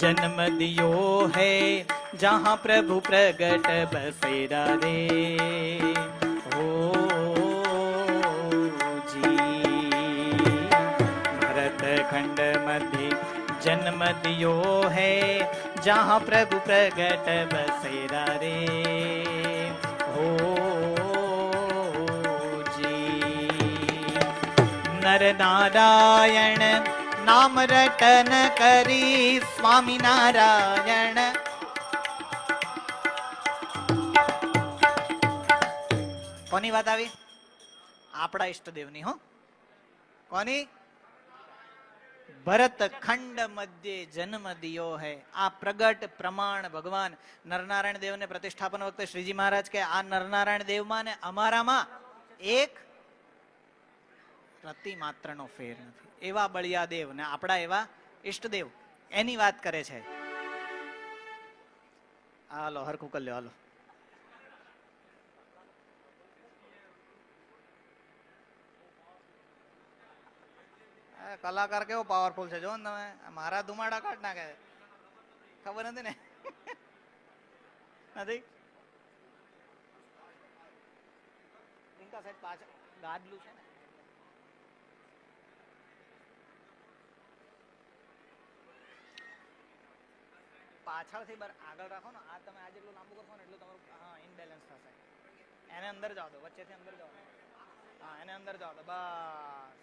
जन्म दियो है जहाँ प्रभु प्रगट बसेरा रे हो जी। भरत खंड मध्य जन्म दियो है जहाँ प्रभु प्रगट बसेरा रे हो जी। नर नारायण नाम रटन करी स्वामी नारायण। કોની વાત આવી? આપણા ઈષ્ટદેવની. હો કોની? ભરત ખંડ મધ્ય જન્મ દિયો હૈ. આ પ્રગટ પ્રમાણ ભગવાન નરનારાયણ દેવને પ્રતિષ્ઠાપન વખતે શ્રીજી મહારાજ કે આ નરનારાયણ દેવમાં ને અમારામાં એક રતિ માત્રનો ફેર નથી. એવા બળિયા દેવ ને આપણા એવા ઈષ્ટદેવ એની વાત કરે છે. હાલો હરખું કરી લ્યો. હાલો કલાકાર કેવો પાવરફુલ છે જો ને તમે. મારા ધુમાડા કાઢ નાખે. ખબર નથી ને? નથી પાછળ ગાદલું છે ને. પાછળથી આગળ રાખો ને. આ તમે આ જેટલું લાંબુ કરશો ને એટલું તમારું ઇનબેલેન્સ થશે. એને અંદર જાવ દો, વચ્ચેથી અંદર જાવ. હા એને અંદર જાવ દો બસ.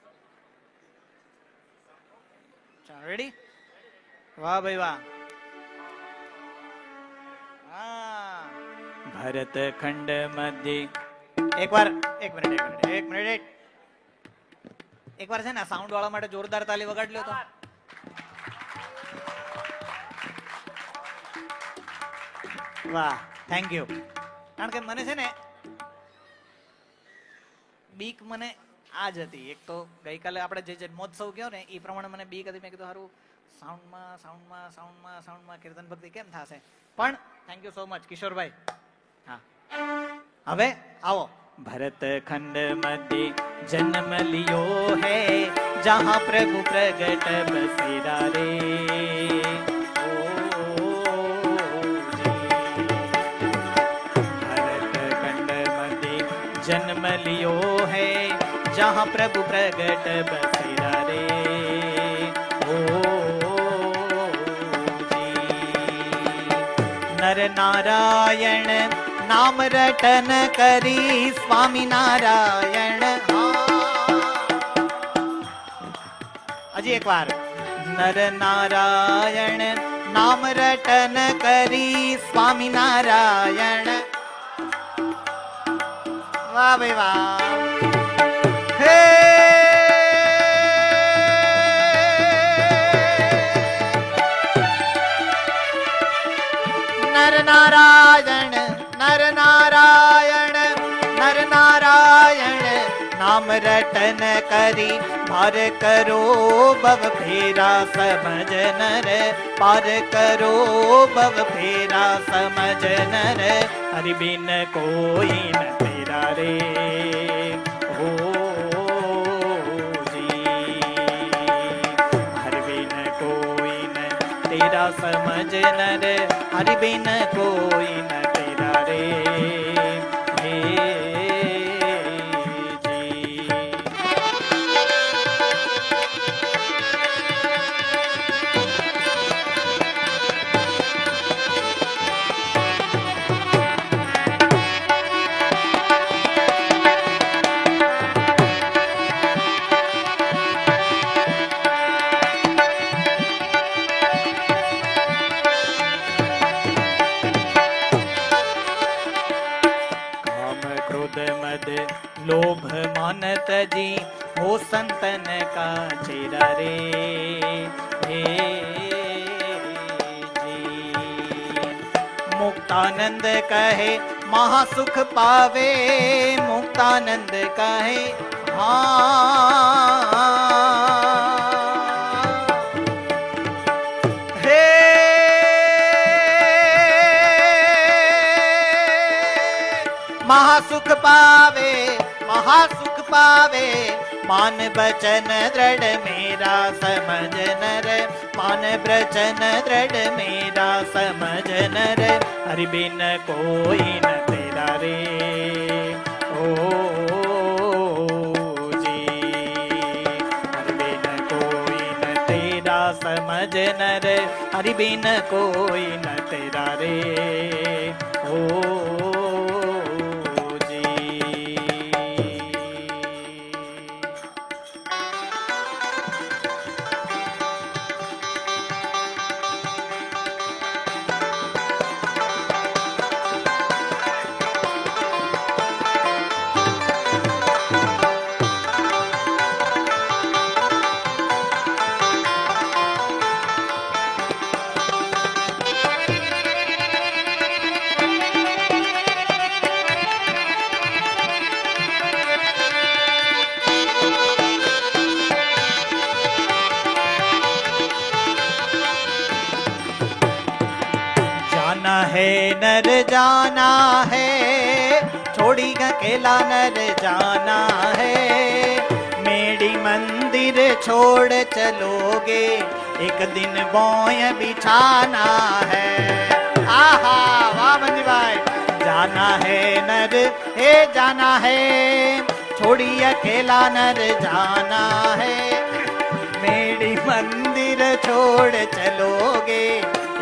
ચાલો રેડી? વાહ ભાઈ વાહ. હા ભરત ખંડ મધ્ય એકવાર એક મિનિટ એકવાર છે ને સાઉન્ડ વાળા માટે જોરદાર તાલી વગાડ લ્યો તો. વાહ થેન્ક યુ. કારણ કે મને છે ને બીક મને આ જ હતી. એક તો ગઈકાલે આપણે જે જન્મોત્સવ કહ્યો ને એ પ્રમાણે મને બીક હતી. મેં કીધું સારું સાઉન્ડમાં કીર્તન ભક્તિ કેમ થશે. પણ thank you so much Kishorbhai. હા હવે આવો. ભરત ખંડ મધ્ય જન્મ લિયો હે જहाँ પ્રભુ પ્રગટ બસેરા રે जन्म लियो है जहाँ प्रभु प्रगट बसेरा रे ओ नर नारायण नाम रटन करी स्वामी नारायण. हजी एक बार. नर नारायण नाम रटन करी स्वामी नारायण. वाह भाई वाह. हे नर नारायण नर नारायण नर नारायण नाम रटन करी पार करो भव फेरा समझ नर. पार करो भव फेरा समझ नर. हरि बिन कोई न रे हो जी. हरि बिन कोई न तेरा समझ नर. हरि बिन कोई न तेरा रे हे जी. लोभ मानत जी हो संतन का चेरा रे हे जी. मुक्तानंद कहे महासुख पावे. मुक्तानंद कहे हाँ हे महासुख पावे. महासुख पावे मान बचन दृढ़ मेरा समझ नर, मान बचन दृढ़ मेरा समझ नर, हरि बिन कोई न तेरा रे ओ जी, हरि बिन कोई न तेरा समझ नर, हरि बिन कोई न तेरा रे ओ है नर जाना है, छोड़ी अकेला नर जाना है, मेरी मंदिर छोड़ चलोगे एक दिन बोय बिछाना है। आहा वाह बंदी भाई, जाना है नर हे जाना है, छोड़ी अकेला नर जाना है, मेरी मंदिर छोड़ चलोगे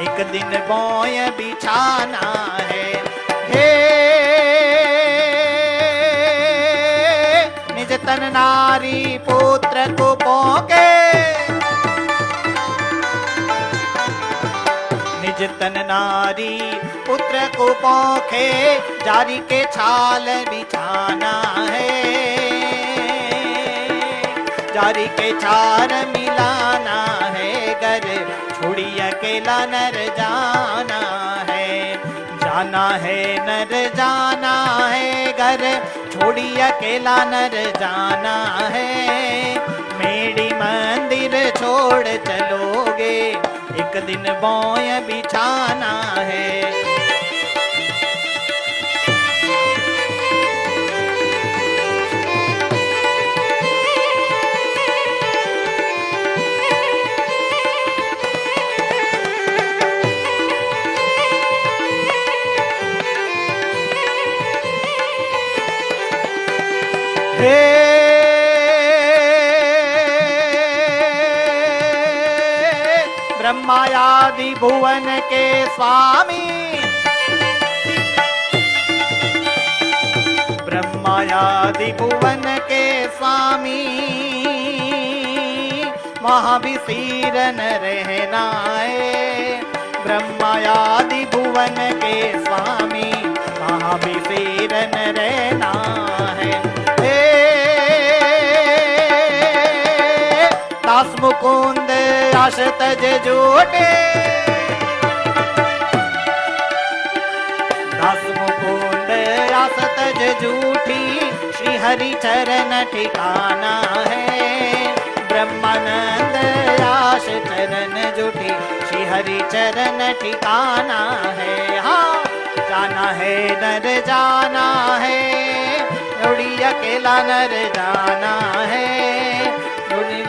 एक दिन बोय बिछाना है। हे निज तन नारी पुत्र को पोके, निज तन नारी पुत्र को पोखे, जारी के छाल बिछाना है, जारी के छार मिलाना है, घर छोड़ी अकेला नर जाना है, जाना है नर जाना है, घर छोड़ी अकेला नर जाना है, मेरी मंदिर छोड़ चलोगे एक दिन बोय बिछाना है। ब्रह्मायादि भुवन के स्वामी, ब्रह्मायादि भुवन के स्वामी, वहाँ भी सीरन रहना है, ब्रह्मायादि भुवन के स्वामी, वहाँ भी सीरन रहना है। दास मुकुंद आश तज जोटे, दास मुकुंद आस तज जूठी, श्री हरि चरण ठिकाना है, ब्रह्मानंद आश चरण जूठी, श्री हरि चरण ठिकाना है। हाँ जाना है नर जाना है, उड़ी अकेला नर जाना है,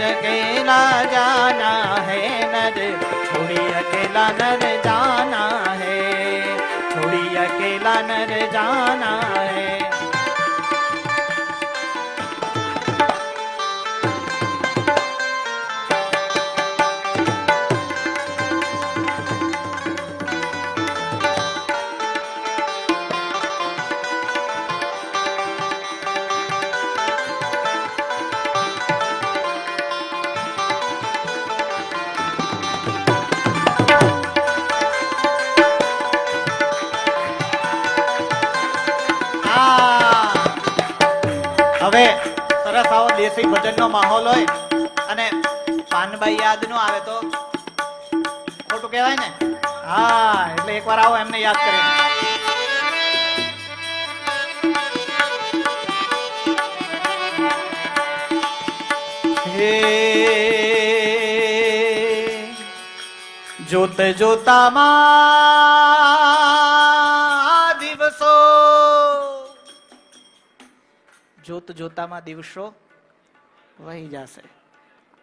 अकेला जाना है नर, छोड़ी अकेला नर जाना है, छोड़ी अकेला नर जाना है। હવે સરસ આવો દેશી ભજનનો માહોલ હોય અને પાનભાઈ યાદ નો આવે તો ખોટું કહેવાય ને. હા એટલે એકવાર આવો એમને યાદ કરે. હે જોત જોતામાં દિવસો, જોત જોતામાં દિવસો વહી જશે.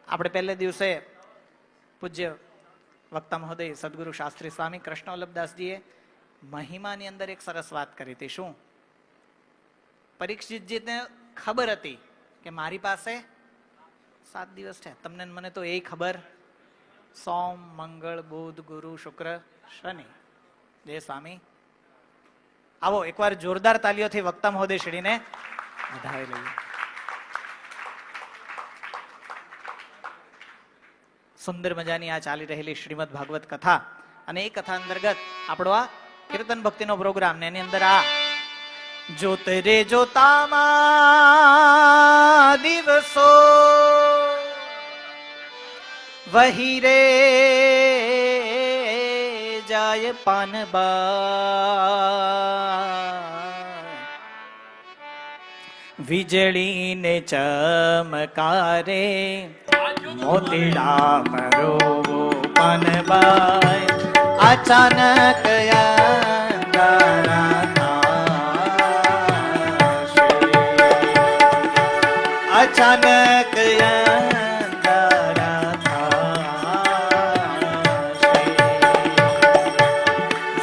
આપણે પહેલે દિવસે પૂજ્ય વક્તા મહોદય સદગુરુ શાસ્ત્રી સ્વામી કૃષ્ણવલ્લભદાસજીએ મહિમાની અંદર એક સરસ વાત કરી હતી. શું? પરીક્ષિતજીને ખબર હતી કે મારી પાસે 7 દિવસ છે. તમને મને તો એ ખબર, સોમ મંગળ બુધ ગુરુ શુક્ર શનિ. જય સ્વામી. આવો એકવાર જોરદાર તાલીઓથી વક્તા મહોદય શ્રીને વધાવી લઈએ. સુંદર મજાની આ ચાલી રહેલી શ્રીમદ ભાગવત કથા, અને એ કથા અંતર્ગત આપણો આ કીર્તન ભક્તિનો પ્રોગ્રામ ને એની અંદર આ જોત રે જોતામાં દિવસો વહી રે જાય પાનબા, વીજળીને ચમકારે મોતીડા મરો પાનબાઈ, અચાનક અચાનક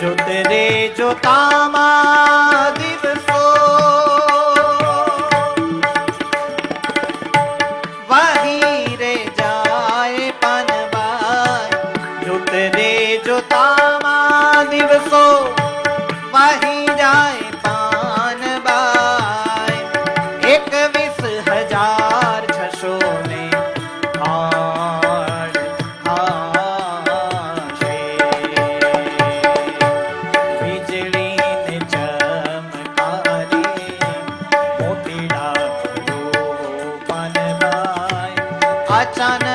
જોત રે જોતામાં દિવસો વહી રે જાય પાનબાઈ, જોત રે જોતામાં દિવસો વહી જાય પાનબાઈ, 21,608 વીજળીને ચમકારે મોતીડા પાનબાઈ, અચાનક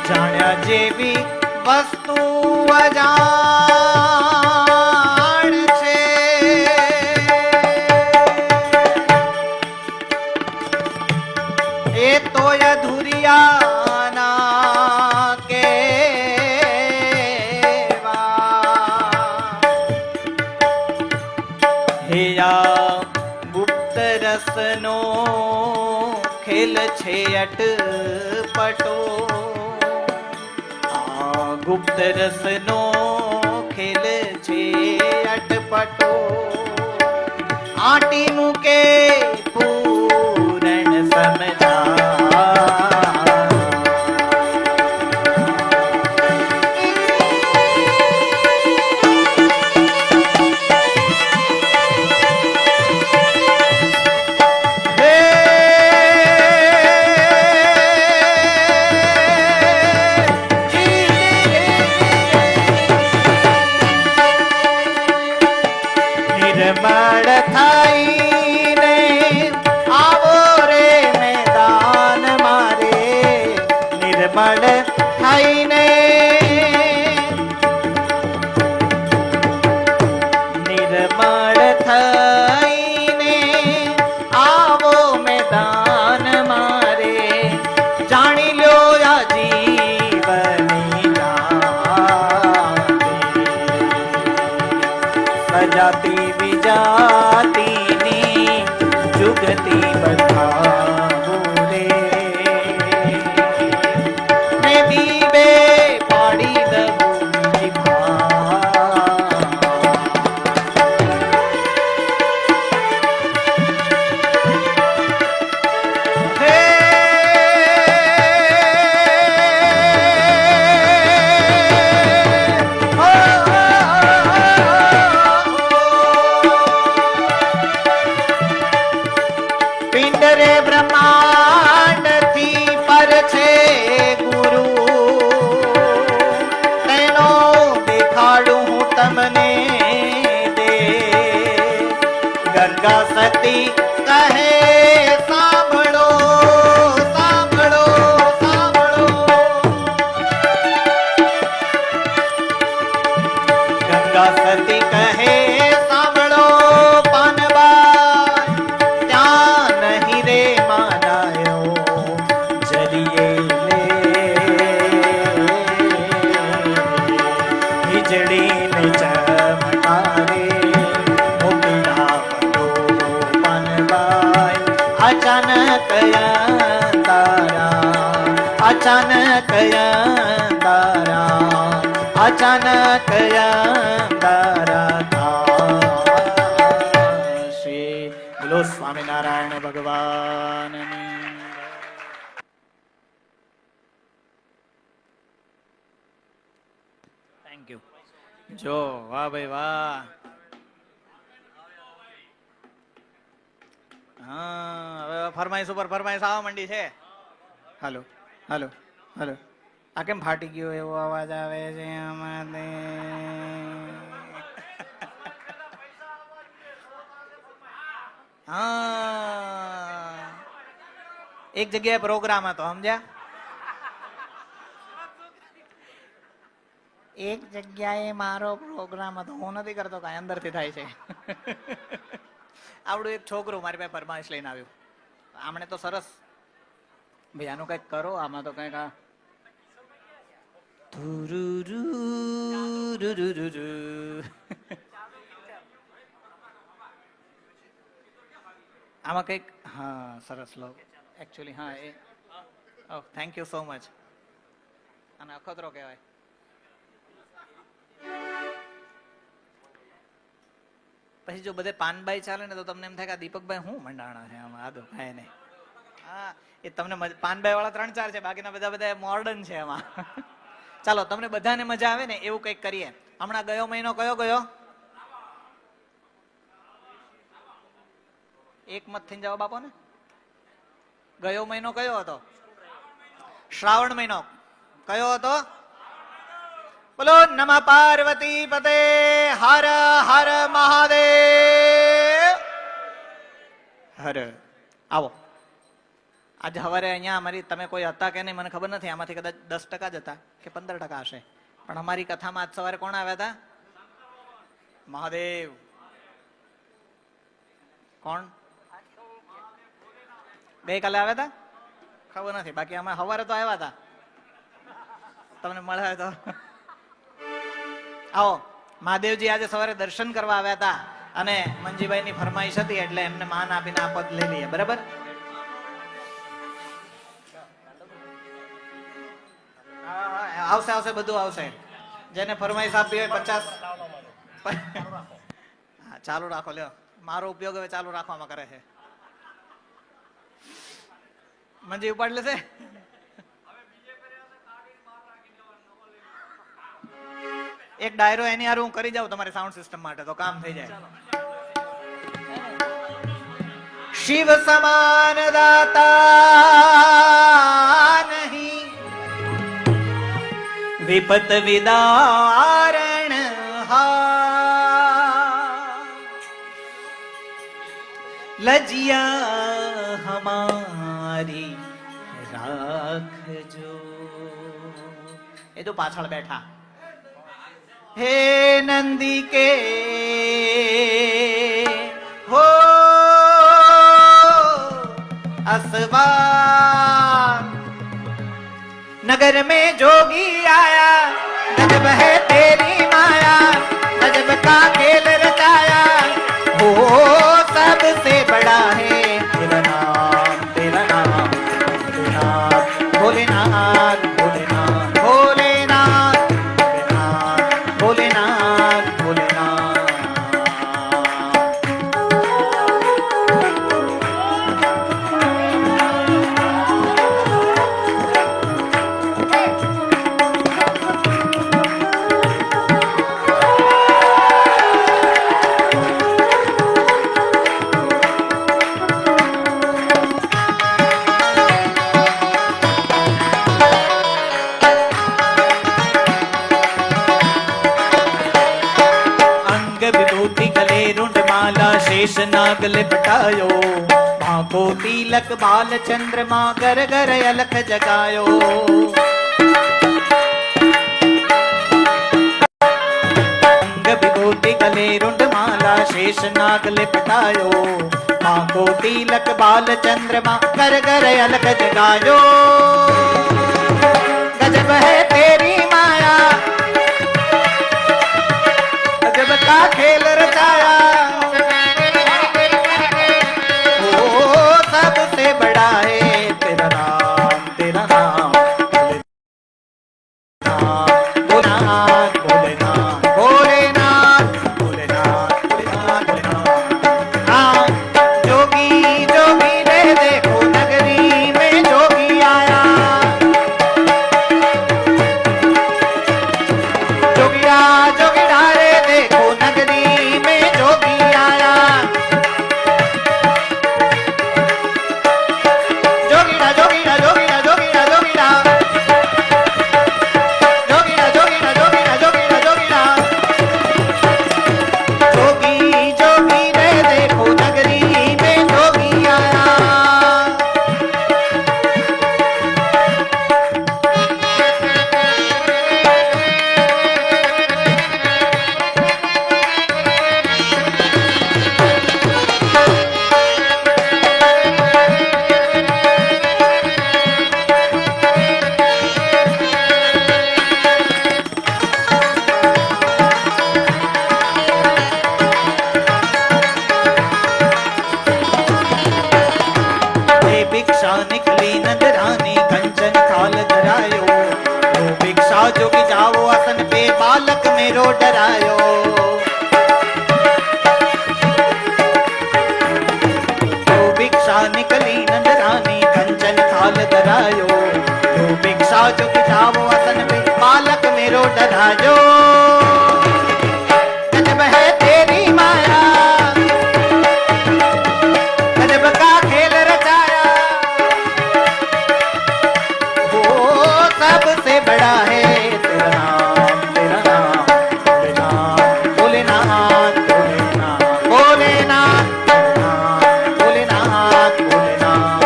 જાણ્યા જેવી વસ્તુ અજાણ છે, એ તો અધુરિયાના કેવા, હેયા ગુપ્ત રસનો ખેલ છે અટપટો, ગુપ્ત રસનો ખેલ છે અટપટો, આટી મૂકે પૂરણ સમજા, નિર્મળ થઈને આવો રે મેદાન મારે, નિર્મળ થઈને નિર્મળ થઈને આવો મેદાન મારે, જાણી લ્યો આ જીવની સજાતી વિજાતીની જુગતી બધાવું રે, મેં દીવે પાડી દઉં પિંડરે બ્રહ્માંડ થી પર છે ગુરુ, તેનો દેખાડું હું તમને દે, ગંગા સતી કહે સાંભળો સાંભળો સાંભળો, अचानक अंधारा, अचानक अंधारा, अचानक अंधारा था। श्री बोलो स्वामीनारायण भगवान। Thank you. जो वाह भाई वाह। हाँ હવે ફરમાઈશ ઉપર ફરમાઈશ આવવા માંડી છે. હાલો હાલો હાલો. આ કેમ ફાટી ગયો એવો અવાજ આવે છે અમારે? હા એક જગ્યાએ પ્રોગ્રામ હતો સમજ્યા? એક જગ્યાએ મારો પ્રોગ્રામ હતો. હું નથી કરતો કાંઈ, અંદરથી થાય છે. આવડું એક છોકરું મારી પાસે ફરમાઈશ લઈને આવ્યું. આમણે તો સરસ ભાઈ આનું કઈક કરો, આમાં તો કઈક આમાં કઈક હા સરસ લો એકચ્યુઅલી. હા એ થેન્ક યુ સો મચ. અને અખતરો કહેવાય. પછી જો બધે પાનબાઈ ચાલે ને તો તમને એમ થાય કે દીપકભાઈ હું મંડાણા છે આમાં. આદો કાંઈ નહીં. હા એ તમને પાનબાઈ વાળા 3-4 છે, બાકીના બધા મોડર્ન છે એમાં. ચાલો તમને બધાને મજા આવે ને એવું કંઈક કરીએ. હમણાં ગયો મહિનો કયો ગયો? એક મત થઈને જવાબ આપો ને. ગયો મહિનો કયો હતો? શ્રાવણ મહિનો. કયો હતો? બોલો નમઃ પાર્વતી પતે હર હર મહાદેવ હર. આવો આજે સવારે અહીંયા અમારી, તમે કોઈ હતા કે નહીં મને ખબર નથી, આમાંથી કદાચ 10% જ હતા કે 15% હશે, પણ અમારી કથામાં આજ સવારે કોણ આવ્યા હતા? મહાદેવ. કોણ ગઈકાલે આવ્યા હતા? ખબર નથી, બાકી અમે સવારે તો આવ્યા હતા. તમને મળ્યા તો આવો. મહાદેવજી આજે સવારે દર્શન કરવા આવ્યા હતા અને મંજીભાઈ ની ફરમાઈશ હતી એટલે એમને માન આપીને આ પદ લઈ લઈએ. બરાબર? આવશે આવશે બધું આવશે. જેને ફરમાઈશ આપી હોય 50 ચાલુ રાખો. લ્યો મારો ઉપયોગ હવે ચાલુ રાખવામાં કરે છે. મંજી ઉપાડ લેશે. એક ડાયરો એની હારું હું કરી જાઉં તમારી સાઉન્ડ સિસ્ટમ માટે તો કામ થઈ જાય. શિવ સમાન દાતા નહીં, વિપત વિદારણ લજિયા હમારી રાખજો. એ તો પાછળ બેઠા. હે નંદી કે હો असवान नगर में जोगी आया, गजब है तेरी माया, गजब का खेल रचाया, हो सबसे बड़ा है तेरा नाम, तेरा नाम भोलेनाथ, भोलेनाथ भोलेनाथ भोलेनाथ भोलेनाथ भोलेनाथ। शेष नाग लिपटायो, माँ को तिलक बाल चंद्रमा गर गर अलख जगायो। अंग विभूति गले रुंड माला शेष नाग लिपटायो, माँ को तिलक बाल चंद्रमा गर गर अलख जगायो। गजब है तेरी माया, गजब का खेल रचाया, सब भिक्षा निकली नंदरानी कंचन थाल धरायो लो भिक्षा जोगी जाओ आसन पे बालक मेरो डरायो लो भिक्षा निकली नंदरानी कंचन थाल धरायो लो भिक्षा जोगी जाओ आसन पे बालक मेरो डरायो गजब है तेरी माया गजब का खेल रचाया वो सबसे बड़ा है तेरा नाम भोलेनाथ भोलेनाथ भोलेनाथ भोलेनाथ भोलेनाथ भोलेनाथ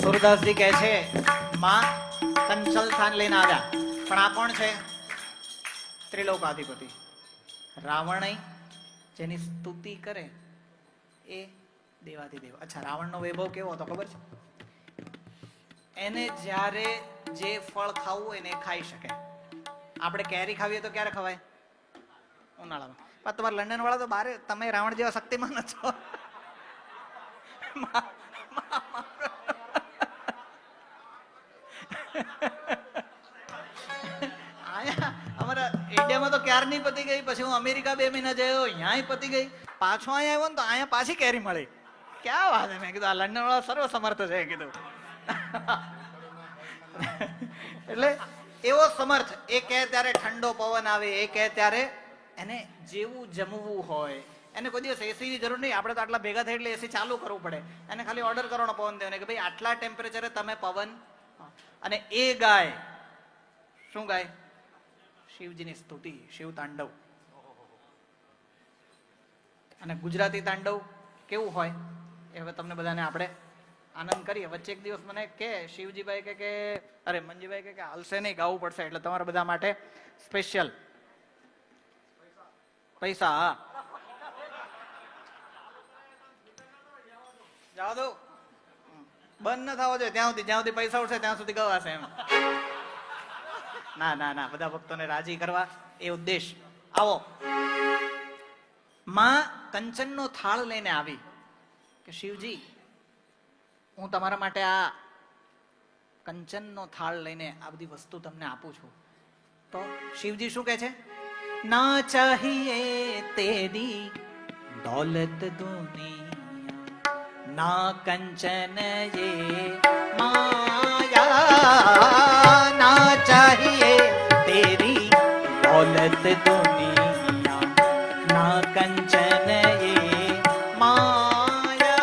સુરદાસજી કહે છે માં કંચલ થાન લઈને આવ્યા પણ આ કોણ છે ત્રિલોકાધિપતિ રાવણ જેની સ્તુતિ કરે એ દેવાધિદેવ અચ્છા રાવણનો વૈભવ કેવો હતો ખબર છે એને જ્યારે જે ફળ ખાવું હોય ને એ ખાઈ શકે આપણે કેરી ખાવીએ તો ક્યારે ખવાય ઉનાળામાં પણ તમારા લંડન વાળા તો બારે તમે રાવણ જેવા શક્તિમાન છો અમારા ઇન્ડિયામાં તો ક્યારની પતી ગઈ પછી હું અમેરિકા 2 મહિના જયો અહીંયા પતી ગઈ પાછો અહીંયા આવ્યો ને તો અહીંયા પાછી કેરી મળી ક્યાં વાત મેં કીધું આ લંડન વાળા સર્વ સમર્થ છે કીધું એટલે એવો સમર્થ એ કહે ત્યારે ઠંડો પવન આવે એ કહે ત્યારે એને જેવું જમવું હોય એને કોઈ દિવસ એસી ની જરૂર નહીં આપણે તો આટલા ભેગા થઈ એટલે એસી ચાલુ કરવું પડે એને ખાલી ઓર્ડર કરવાનો પવન દેવાનો કે ભાઈ આટલા ટેમ્પરેચરે તમે પવન અને એ ગાય શું ગાય શિવજીની સ્તુતિ શિવ તાંડવ અને ગુજરાતી તાંડવ કેવું હોય એ હવે તમને બધાને આપણે આનંદ કરીએ વચ્ચે એક દિવસ મને કે શિવજીભાઈ કે અરે મંજીભાઈ કે હાલશે નહીં ગાવું પડશે એટલે તમારા બધા માટે સ્પેશિયલ પૈસા હા જાઓ દો બંધ ન થવો જોઈએ જ્યાં સુધી પૈસા ઉઠશે ત્યાં સુધી ગવાશે એમ ના ના ના બધા ભક્તોને રાજી કરવા એ ઉદ્દેશ આવો માં કંચનનો થાળ લઈને આવી કે શિવજી હું તમારા માટે આ કંચનનો થાળ લઈને આ બધી વસ્તુ તમને આપું છું તો શિવજી શું કહે છે ના ચાહીએ તેરી દौलत दुनिया ना कंचन ये माया ना चाहिए तेरी दौलत दुनिया ना कंचन ये माया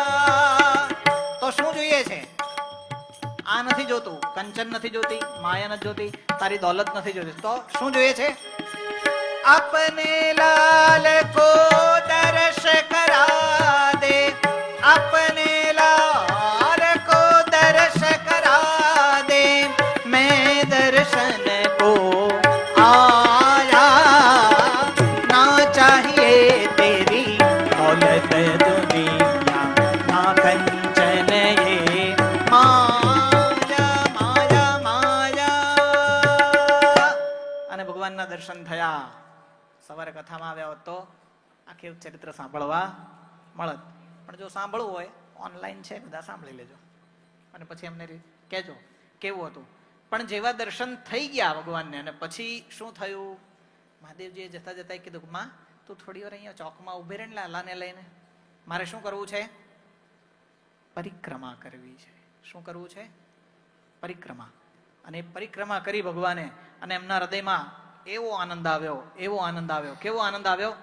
તો શું જોઈએ છે આ નથી જોતું કંચન નથી જોતી માયા નથી જોતી તારી દौलत નથી જોતી તો શું જોઈએ છે अपने लाल को दर्श करा दे अपने लाल को दर्श करा दे मैं दर्शन को आया ना चाहिए तेरी दौलत दुनिया ना कंचन ये माया माया माया અને ભગવાનના દર્શન થયા સવારે કથામાં આવ્યા હોત તો આખી ચરિત્ર સાંભળવા મળત પણ જો સાંભળવું હોય ઓનલાઈન છે બધા સાંભળી લેજો અને પછી એમને કહેજો કેવું હતું પણ જેવા દર્શન થઈ ગયા ભગવાનને અને પછી શું થયું મહાદેવજીએ જતા જતા કીધું માં તું થોડી વાર અહીંયા ચોકમાં ઉભી રહે ને લાલાને લઈને મારે શું કરવું છે પરિક્રમા કરવી છે શું કરવું છે પરિક્રમા અને પરિક્રમા કરી ભગવાને અને એમના હૃદયમાં એવો આનંદ આવ્યો એવો આનંદ આવ્યો કેવો આનંદ આવ્યો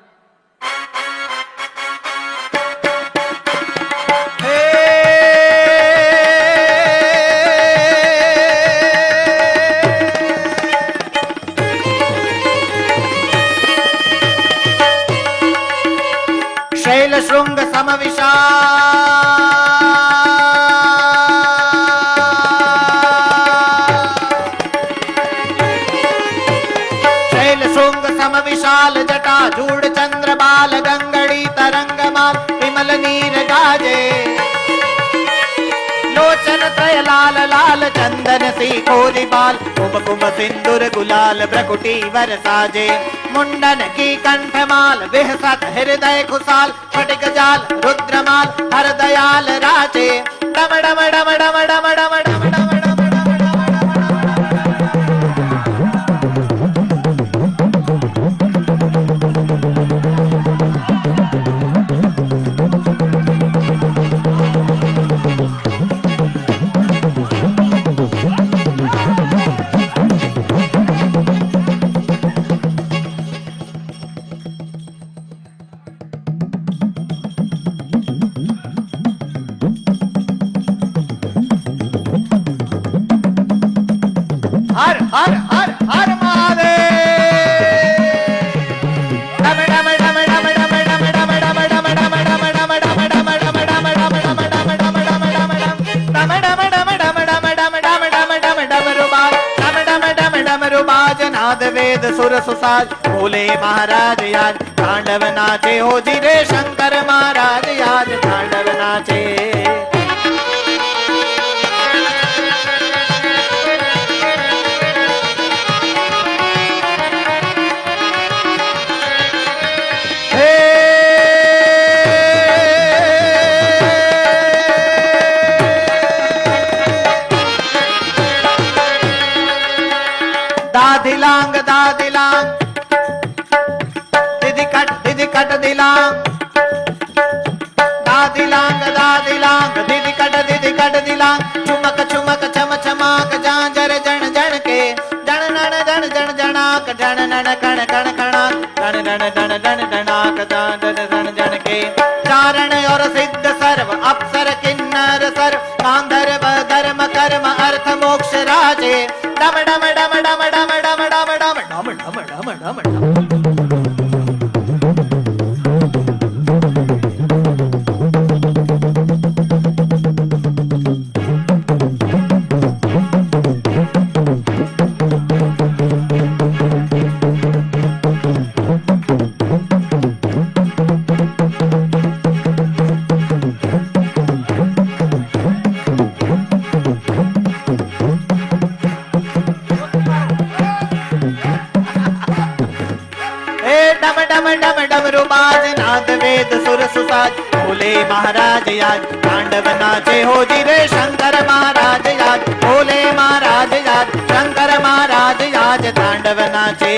શૈલ શૃંગ સમવિશાલ गाजे लोचन त्रय लाल लाल चंदन सी कोरी बाल कुमकुम सिंदूर गुलाल भ्रकुटी वर साजे मुंडन की कंठमाल बेहसत हृदय खुशाल फटिक जाल रुद्रमाल हर दयाल राजे डम डम डम डम डम डम डम डम हर हर हर हर नाद वेद सुर सुसाज बोले महाराज आज तांडव नाचे हो जी रे शंकर महाराज आज तांडव नाचे दादिलांग दादिलांग दिदी कट दिलांग दादिलांग दादिलांग दिदी कट दिलांग चुमक चुमक चम चमाक जांजर जन जन के जन नन जन जन जनाक जन नन कण कण कणाक जन नन जन जन जनाक जांजर जन जन के चारण और सिद्ध सर्व अप्सर किन्नर सर्व गांधर्व धर्म कर्म अर्थ मोक्ष राजे डम डम डम डम डम डम डम डम डम डम डम डम डमरुबाज नाद वेद सुर सुसाज बोले महाराज आज तांडव नाचे हो जी रे शंकर महाराज आज बोले महाराज आज शंकर महाराज आज तांडव नाचे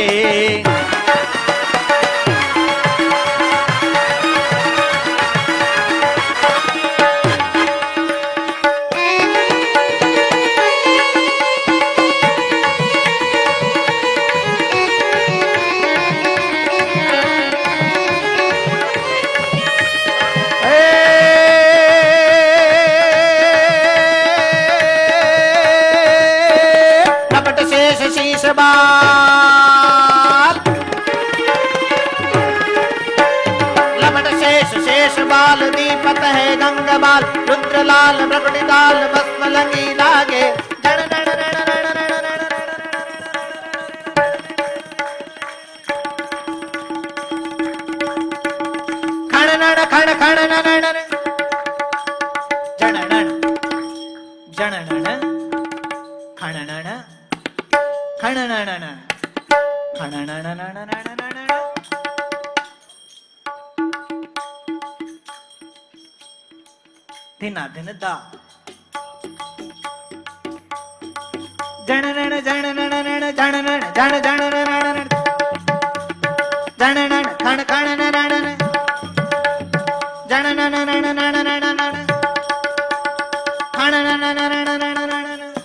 बाल लपट शेष बाल दीपत है गंग बाल रुद्र लाल प्रकटि दाल भस्म लंगी लागे जन नन नन नन नन नन खण नन खण खण नन नन जन नन जन नन खण नन खणननन खणननननननननन धिना धिन दा जननन जननननन जननन जन जननननन जननन खण खणनननन जनननननननननन खणननननननननन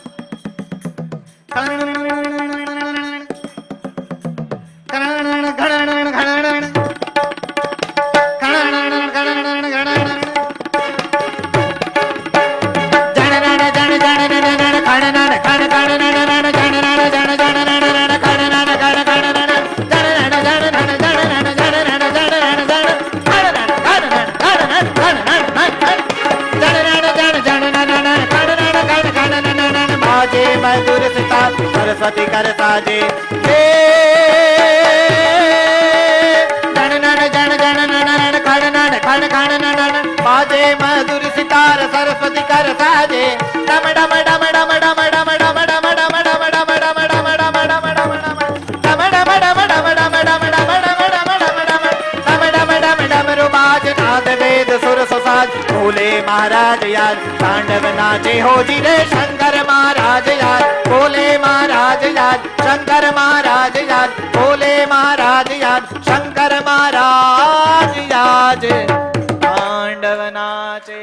खणनननननननन मधुर सितार सरस्वती कर साजे जन नन जन जन नन खण नन खण खण नन बाजे मधुर सितार सरस्वती कर साजे डम डम डम डम डम डम डम डम डम डम डम डम डम डम डम डम वेद सुर सुसाज बोले महाराज यार तांडव नाचे हो जी रे शंकर महाराज यार बोले महाराज यार शंकर महाराज यार बोले महाराज यार शंकर महाराज यार तांडव नाचे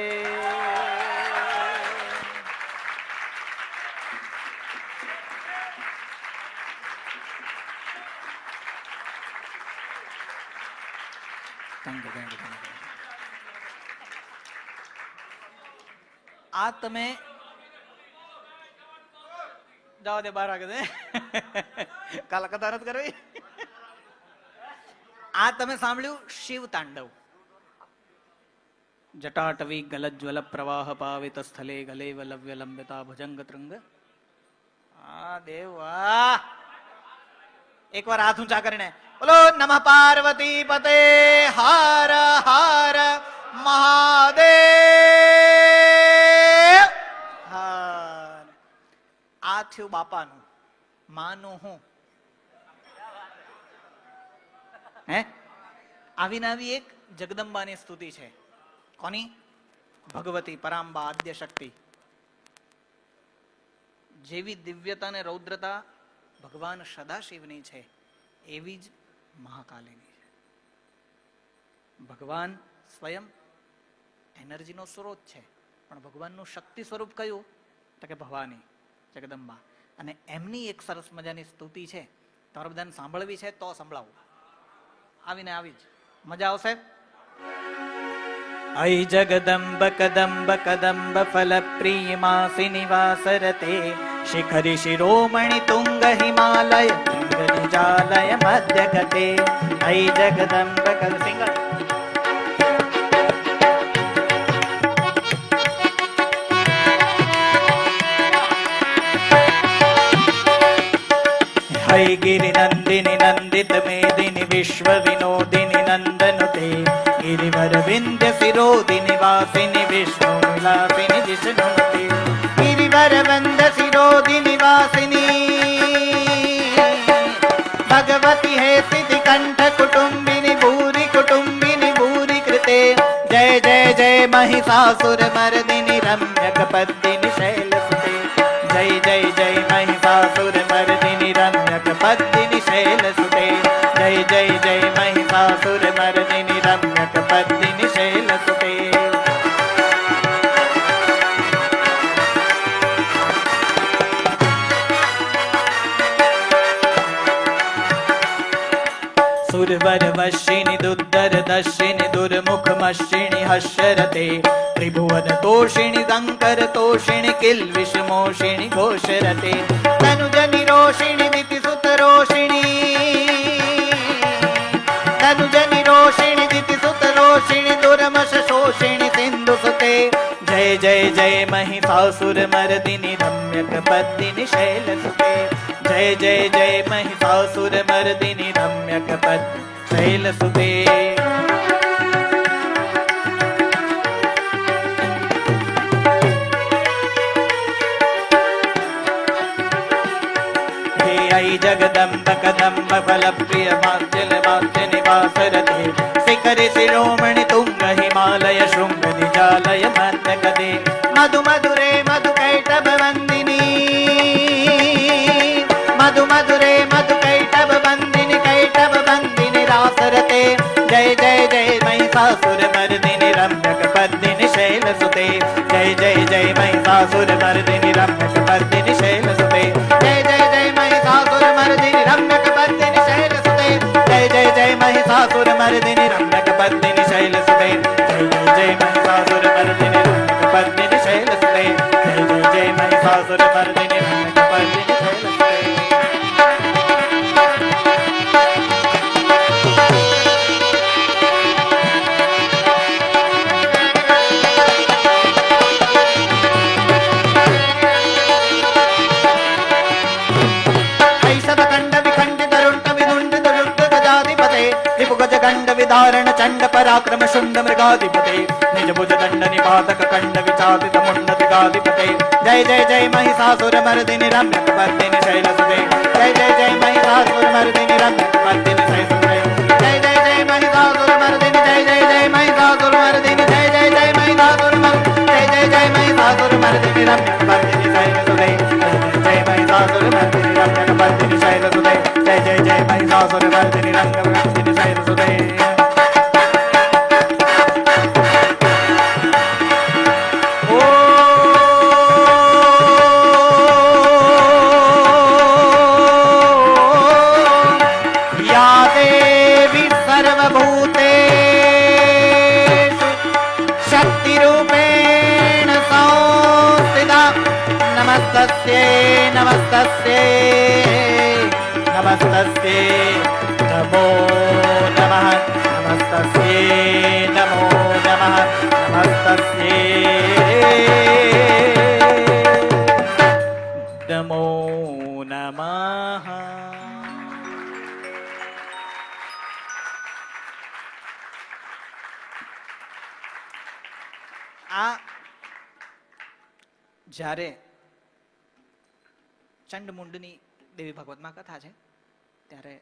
આ તમે જાઓ દે બહાર આગળ કાલા કથા નથી કરવી. આ તમે સાંભળ્યું શિવ તાંડવ. જટાટવી ગલજ્વલ પ્રવાહ પાવિત સ્થલે ગલે વલવ્ય લંબિતા ભુજંગ ત્રંગ. આ દેવા એકવાર હાથ ઊંચા કરીને બોલો નમઃ પાર્વતી પતે હર હર મહાદેવ. આ થયું બાપાનું. માનું હું હે આવીને આવી એક જગદંબાની સ્તુતિ છે. કોની? ભગવતી પરાંબા આદ્ય શક્તિ. જેવી દિવ્યતા ને રૌદ્રતા ભગવાન સદાશિવની છે એવી જ મહાકાલીની છે. ભગવાન સ્વયં એનર્જીનો સ્ત્રોત છે પણ ભગવાનનું શક્તિ સ્વરૂપ કયું તો કે ભવાની જગદંબા. અને એમની એક સરસ મજાની સ્તુતિ છે તમારે બધાને સાંભળવી છે તો સંભળાવું. આવીને આવી જ મજા આવશે. ऐ जगदम्ब कदम्ब कदम्ब फल प्रियमासि निवासरते शिखरि शिरोमणि तुंग हिमालय निजालय मध्य गते. ऐ जगदम्ब सिंगल है गिरि नंदिनी नंदित मेदिनी विश्व विनोदिनी नंदनुते गिरिवर विंध्य सिरोदिनी वासिनी विष्णु विलासिनी जिष्णुते गिरिवर वंद सिरोदिनी वासिनी भगवती है सिद्धि कंठ कुटुंबिनी कुटुंबिनी भूरि कृते. जय जय जय महिषासुर मर्दिनी रम्यक पद्मिनी शैलसुते. जय जय जय महिषासुर मर्दिनी रम्यक पद्मिनी शैलसुते. जय जय जय महिषासुर मर्दिनी रम्यक पद्मिनी शैलसुते. सुरवर वशिनी दुद्धर दर्शिनी दुर्मुख मशिनी हर्षरते त्रिभुवन तोषिणी शंकर तोषिणी किल्विष मोषिणी घोषरते. तनुजनि रोषिणी दिति सुत रोषिणी तनुजनि रोषिणी दिति सुत रोषिणी दुर्मश शोषिणी सिंधु सुते. जय जय जय महिषासुर मर्दिनी रम्यक पद्मिनी शैलसुते. जय जय जय महिषासुर मर्दिनी रम्यक पद्मिनी शैलसुते. हे ऐ जगदम्ब कदम्ब फल प्रिय मार्जल मार्ज निवासरते शिखरि शिरोमणि तुंग हिमालय शृंग निजालय मध्य गते. मधु मधुरे मधु कैटभ वंदिनी मधु मधुरे मधु कैटभ वंदिनी कैटभ वंदिनी रासरते. जय जय जय महिषासुर मर्दिनी रम्यक पद्मिनी शैलसुते. जय जय जय महिषासुर मर्दिनी रम्यक पद्मिनी शैलसुते. जय जय जय महिषासुर मर्दिनी रम्यक पद्मिनी शैलसुते. जय जय जय महिषासुर मर्दिनी रम्यक पद्मिनी शैलसुते. जय जय जय महिषासुर मर्दिनी रम्यक पद्मिनी शैलसुते. जय जय जय महिषासुर मर्दिनी रम्यक पद्मिनी शैलसुते. विधारण चंड पराक वक्रम शुंड मृगाधिपते निज भुज दंड निपातक कंड विचापित मुंड त्रिगाधिपते जय जय जय महिषासुर मर्दिनि रम्यक पर्दिनि शैलसुते जय जय जय महिषासुर मर्दिनि रम्यक पर्दिनि शैलसुते जय जय जय महिषासुर मर्दिनि जय जय जय महिषासुर मर्दिनि जय जय जय महिषासुर मर्दिनि जय जय जय महिषासुर मर्दिनि रम्यक पर्दिनि शैलसुते जय महिषासुर मर्दिनि रम्यक पर्दिनि शैलसुते जय जय जय महिषासुर मर्दिनि रम्यक पर्दिनि शैलसुते नमस्तस्ये नमस्तस्ये नमो नमः नमस्तस्ये नमो नमः नमस्तस्ये नमो नमः। આ જ્યારે ચંડમુંડની દેવી ભાગવતમાં કથા છે ત્યારે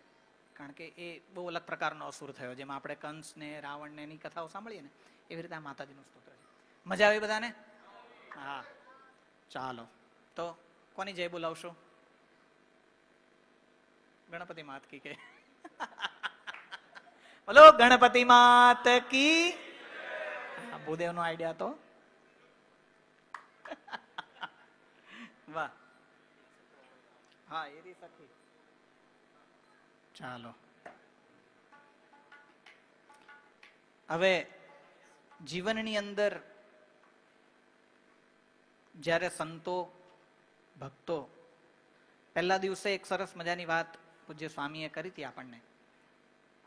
કારણ કે એ બહુ અલગ પ્રકારનો અસુર થયો, જેમાં આપણે કંસ ને રાવણ ને એની કથાઓ સાંભળીએ ને એવી રીતે આ માતાજીનું સ્તોત્ર છે. મજા આવી બધાને? હા, ચાલો તો કોની જય બોલાવશો? ગણપતિ માત કી કે બોલો ગણપતિ માત કી. ભૂદેવનો આઈડિયા તો વાહ. હા, એ રી સખી. ચાલો હવે જીવનની અંદર જ્યારે સંતો ભક્તો, પહેલા દિવસે એક સરસ મજાની વાત પૂજ્ય સ્વામીએ કરી હતી આપણને.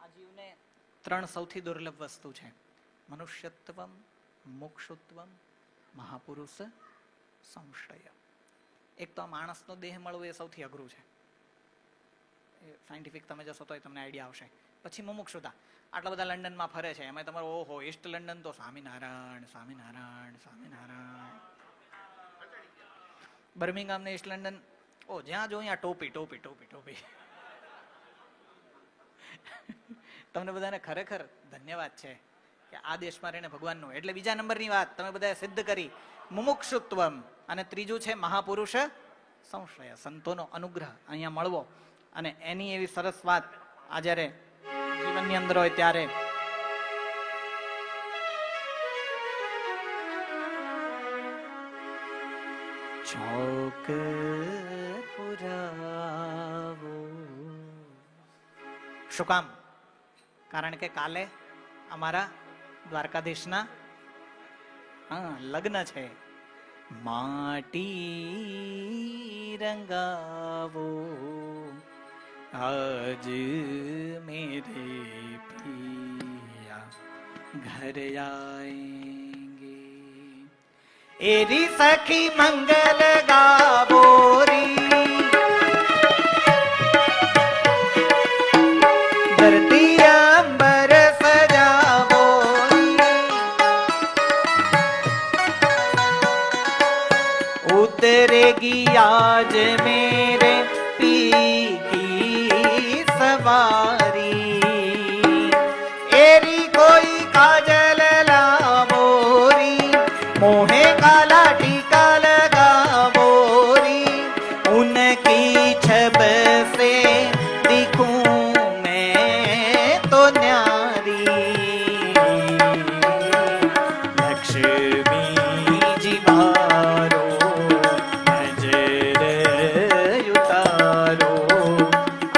આ જીવને 3 સૌથી દુર્લભ વસ્તુ છે: મનુષ્યત્વમ, મોક્ષત્વમ, મહાપુરુષ સંશ્રય. એક તો આ માણસનો દેહ મળવો એ સૌથી અઘરું છે. સાયન્ટિફિક તમે જશો તો તમને આઈડિયા આવશે. પછી મુમુક્ષુતા. આટલા બધા લંડનમાં ફરે છે, એમાં તમારો ઓહો ઈસ્ટ લંડન તો સ્વામિનારાયણ સ્વામિનારાયણ સ્વામિનારાયણ. બર્મિંગહામ ને ઈસ્ટ લંડન, ઓ જ્યાં જો અહીંયા ટોપી ટોપી ટોપી ટોપી. તમને બધાને ખરેખર ધન્યવાદ છે કે આ દેશમાં રહીને ભગવાનનું. એટલે બીજા નંબરની વાત તમે બધાએ સિદ્ધ કરી, મુમુક્ષુત્વમ. અને ત્રીજું છે મહાપુરુષ સંશ્રય, સંતોનો અનુગ્રહ અહીંયા મળવો. અને એની એવી સરસ વાત આ જ્યારે જીવનની અંદર હોય ત્યારે ચોક પુરાવો. શું કામ? કારણ કે કાલે અમારા દ્વારકાધીશના લગ્ન છે. માટી રંગાવો આજ મેરે પિયા ઘર આएंगे. એરી સખી મંગલ ગાવો રી, ધરતી અંબર સજાવો. उतरेगी आज मेरे पी की सवारी. एरी कोई काजल लावोरी, मोहे काला टीका लगावोरी. उनकी छब से दिखूं मैं तो न्यारी. लक्ष्मी जीवारो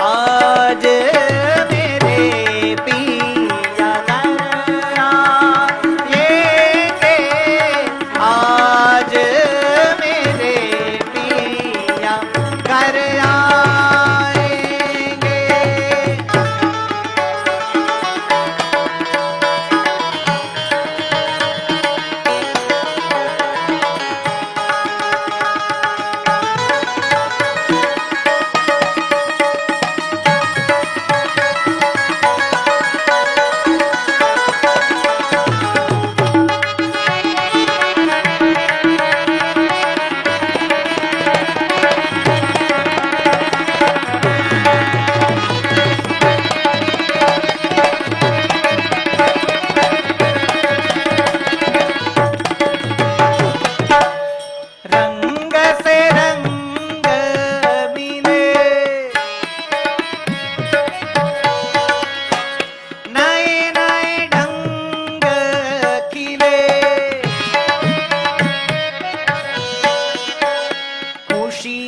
આજ મેરે પિયા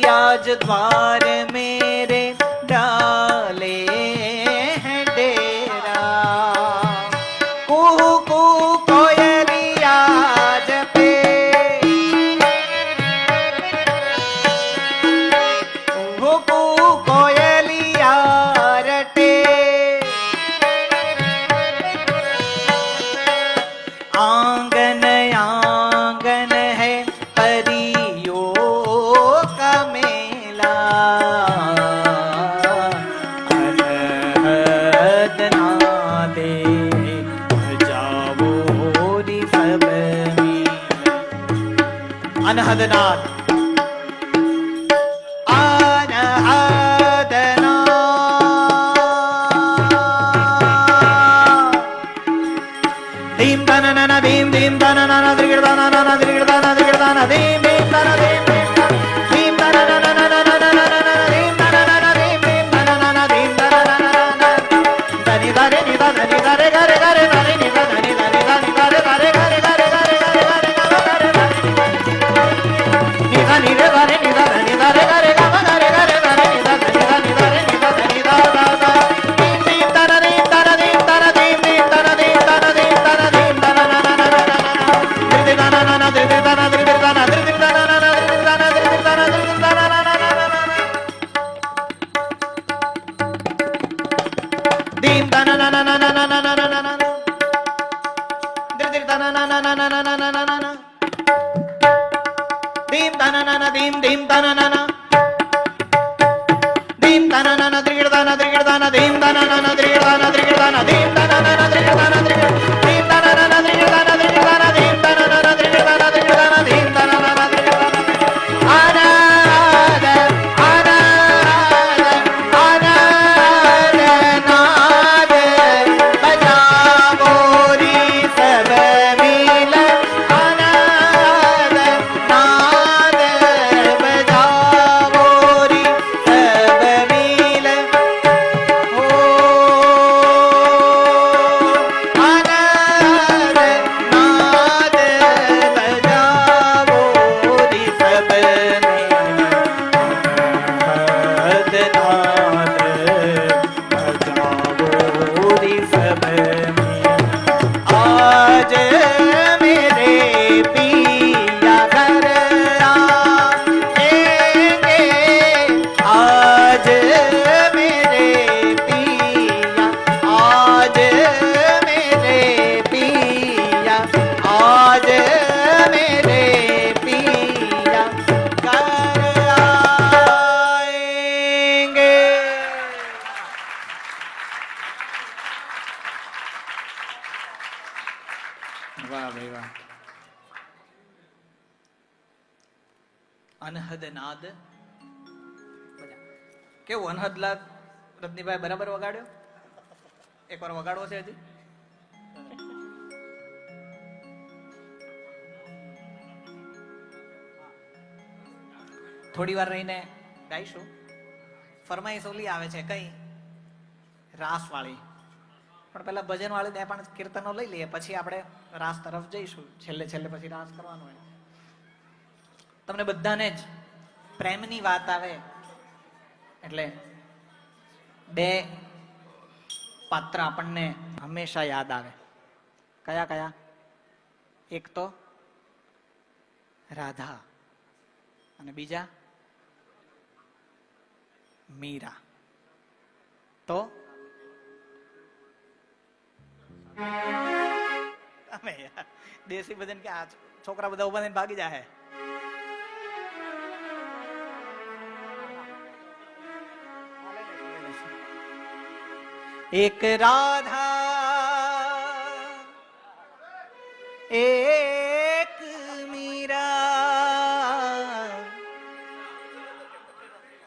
आज द्वार मेरे डाले हैं डेरा। कुहू कुहू कोयलिया जपे, कुहू कुहू कोयलिया रटे। आंगन आंगन है परियों का मेला। अनहद नादे बजावो री सब मिल। अनहद नाद, अनहद नाद। धीम धन नन धीम धीम धन नन द्रिगड़ धन नन द्रिगड़ धन द्रिगड़ धन धीम धीम धन धीम धीम धन धीम धन नन नन नन नन नन धीम धन नन धीम धीम धन नन धीम धन नन नन धनि धरे नि धनि धरे गरे गरे धनि नि धनि धनि धनि धरे धरे गरे गरे गरे गरे गरे गरे नि धनि रे धनि नि धनि धरे गरे गरे गरे गरे धनि नि धनि धनि धरे नि धनि धा धा धा धीम धीम धन धीम धन धीम धन धीम धीम धन धीम धन धीम धन धीम धन नन नन नन धृति धन नन धृति धन धृति धन धृति धन नन धृति धन धृति धन धृति धन नन धीम धन नन नन नन नन नन धृति धन नन नन नन नन धीम धन नन धीम धीम धन नन धीम धन नन द्रिगड़ धन धीम धन नन द्रिगड़ धन धीम धन नन द्रिगड़ धन धीम धन नन द्रिगड़ धन धीम धन नन द्रिगड़ धन धीम धन नन अनाद अनाद अनाद नाद बजावो री सब मिल। अनाद नाद बजावो री सब मिल। ओ अनाद नाद बजावो री सब मिल। अनाद नाद बजावो री सब मिल। आज मेरे पिया घर आएंगे, आज मेरे पिया, आज मेरे पिया, आज मेरे पिया घर आएंगे। वाह भाई वाह। અનહદ નાદ કેવું અનહદ નાદ રજનીભાઈ બરાબર વગાડ્યો? એકવાર વગાડવો છે હજી? થોડી વાર રહીને ગાઈશું. ફરમાઈશ ઓલી આવે છે કઈ રાસ વાળી, પણ પેલા ભજન વાળી ને પણ કીર્તનો લઈ લઈએ, પછી આપણે રાસ તરફ જઈશું. છેલ્લે છેલ્લે પછી રાસ કરવાનો હોય. તમને બધાને જ પ્રેમની વાત આવે એટલે બે પાત્ર આપણને હંમેશા યાદ આવે. કયા કયા? એક તો રાધા અને બીજા મીરા. તો અમે દેશી ભજન કે આ છોકરા બધા ઉભા થઈને ભાગી જાય. એક રાધા એક મીરા.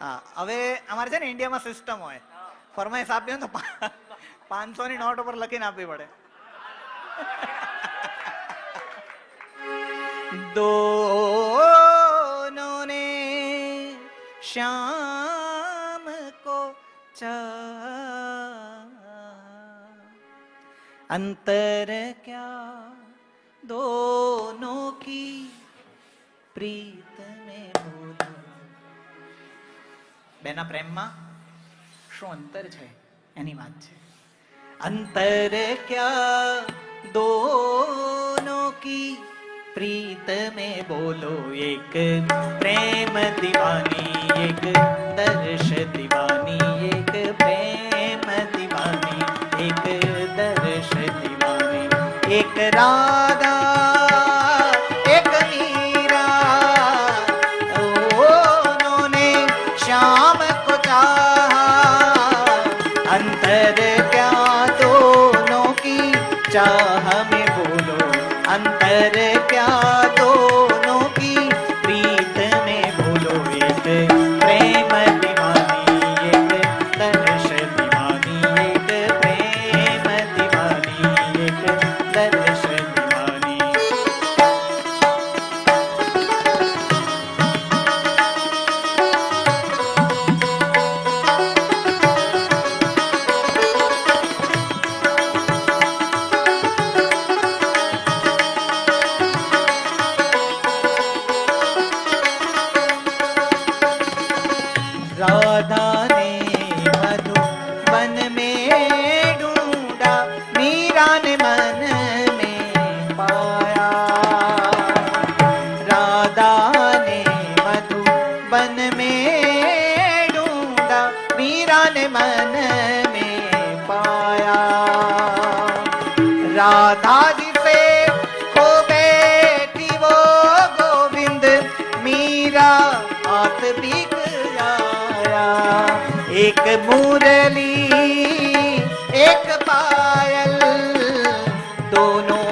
હા, હવે અમારે છે ને ઇન્ડિયામાં સિસ્ટમ હોય, ફરમાઈશ આપી તો 500 ની નોટ ઉપર લખીને આપવી પડે. दोनों ने श्याम को अंतर क्या दोनों की प्रीत में बोलो. બેના પ્રેમમાં શું અંતર છે એની વાત છે. अंतर क्या दोनों की प्रीत में बोलो, एक प्रेम दीवानी एक दर्श दीवानी, एक प्रेम दीवानी एक दर्श दीवानी, एक राधा एक मीरा, उन्होंने श्याम को चाहा, अंतर चाह में बोलो, अंतर क्या दोनों की प्रीत में बोलो, एक प्रेम दीवानी एक दर्श दीवानी, एक प्रेम दीवानी एक दर्श दीवानी. राधा ने मधुबन में ढूंढा, मीरा ने मन में पाया, राधा ने मधुबन में ढूंढा, मीरा ने मन में पाया, राधा जी से खो बैठी वो गोविंद, मीरा हाथ भीग एक मुरली एक पायल, दोनों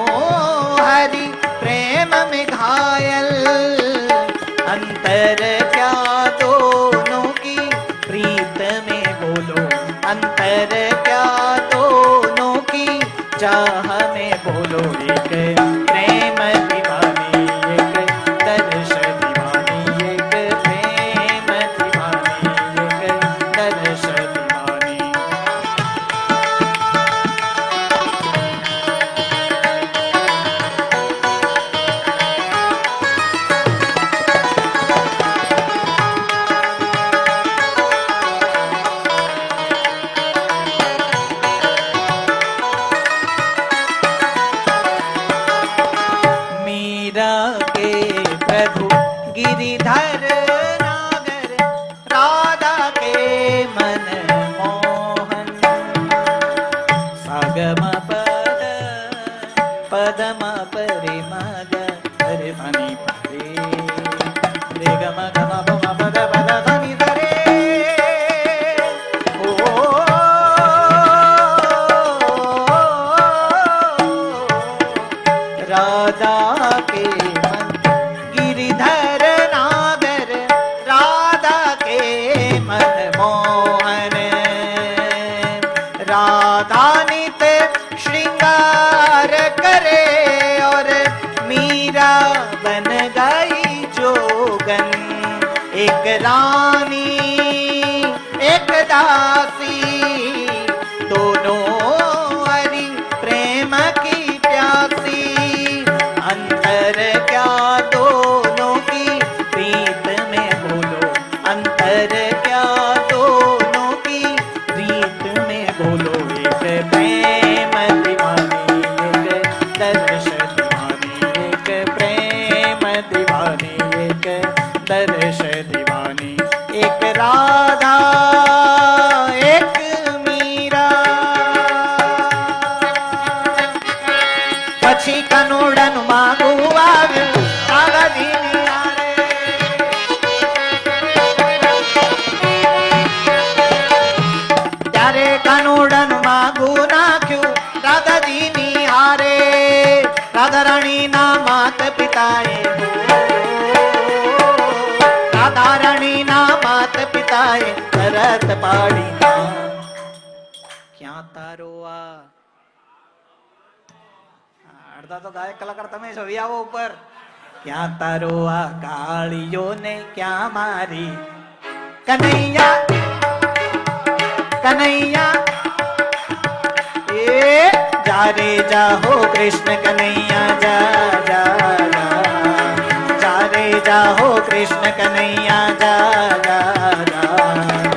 हरि प्रेम में घायल, अंतर क्या दोनों की प्रीत में बोलो, अंतर क्या दोनों की चाह में बोलो, एक प्रेम दीवानी एक दर्श दीवानी, एक प्रेम दीवानी एक दर्श दीवानी. मीरा के प्रभु गिरिधर नागर, राधा के मन मोहन, सागम पद पदम परे मग हरे धनी परे, रे गम गम पम पद पद धनी धरे, राधा के मन गिरिधर नागर, राधा के मन मोहन, राधा नित श्रृंगार करे और मीरा बन गई जोगन, एक रानी एक दासी, दोनों हरि प्रेम की प्यासी, अंतर क्या दोनों की प्रीत में बोलो, अंतर क्या दोनों की प्रीत में बोलो, एक प्रेम दीवानी एक दर्श दीवानी, एक प्रेम दीवानी एक दर्श दीवानी, एक राधा एक मीरा. પછી કનોડન માગું આવ્યું રાધાજીની હારે, ત્યારે કનોડન માગું નાખ્યું રાધાજીની હારે, રાધા રાણીના માત પિતાએ, રાધા રાણીના માત પિતાએ તરત પાડી ના, ક્યાં તારો આ અડધા તો ગાયક કલાકાર તમે છો, આવો ઉપર. ક્યાં તારો આ કાળીઓ ને ક્યાં મારી કનૈયા કનૈયા, એ જા રે જા હો કૃષ્ણ કનૈયા જા જા જા, જા રે જા હો કૃષ્ણ કનૈયા જા જા જા.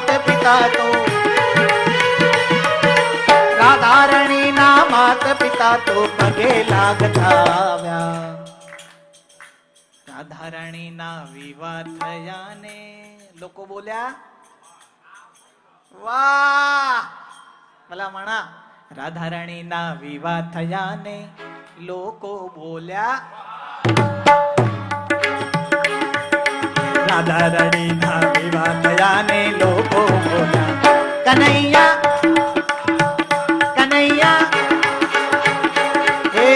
માત પિતા તો રાધારણી ના માત પિતા તો પગે લાગતા આવ્યા. રાધારણી ના વિવાહ થયા ને લોકો બોલ્યા વાહ ભલા મણા. રાધારણી ના વિવાહ થયા ને લોકો બોલ્યા રાધારણી ના વિવાહ થયા ને લોકો બોલ્યા કનૈયા કનૈયા હે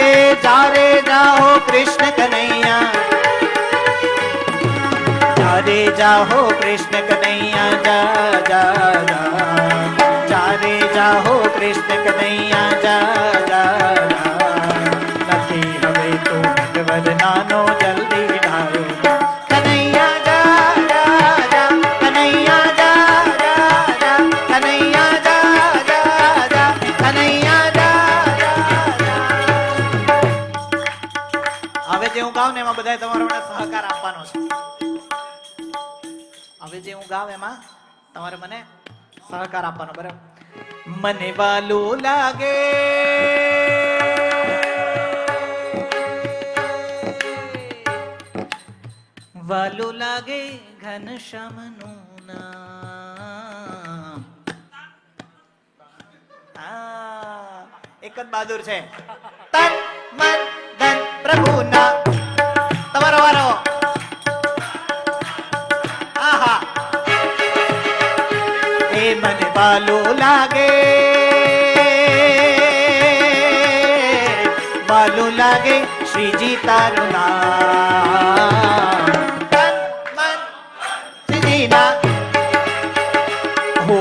જારે જાઓ કૃષ્ણ કનૈયા જારે જાઓ કૃષ્ણ કનૈયા જા જા જા જારે જાઓ કૃષ્ણ કનૈયા જા જા જા નથી હવે તો ભગવદ નાનો જલ્દી ડાયો કનૈયા જા જા જા કનૈયા જા જા જા કનૈયા જા જા જા કનૈયા જા જા જા. હવે જે હું ગાઉં ને એમાં બધાએ તમારો મને સહકાર આપવાનો છે. હવે જે હું ગાઉં એમાં તમારે મને સહકાર આપવાનો. બરાબર. મને વાલું લાગે વાલું લાગે ઘનશ્યામનું નામ. એક જ બહાદુર છે. તન મન ધન પ્રભુના. તમારો વારો. આહા એ મને વાલું લાગે વાલું લાગે શ્રીજી તારું નામ. તન મન શ્રીજીના હો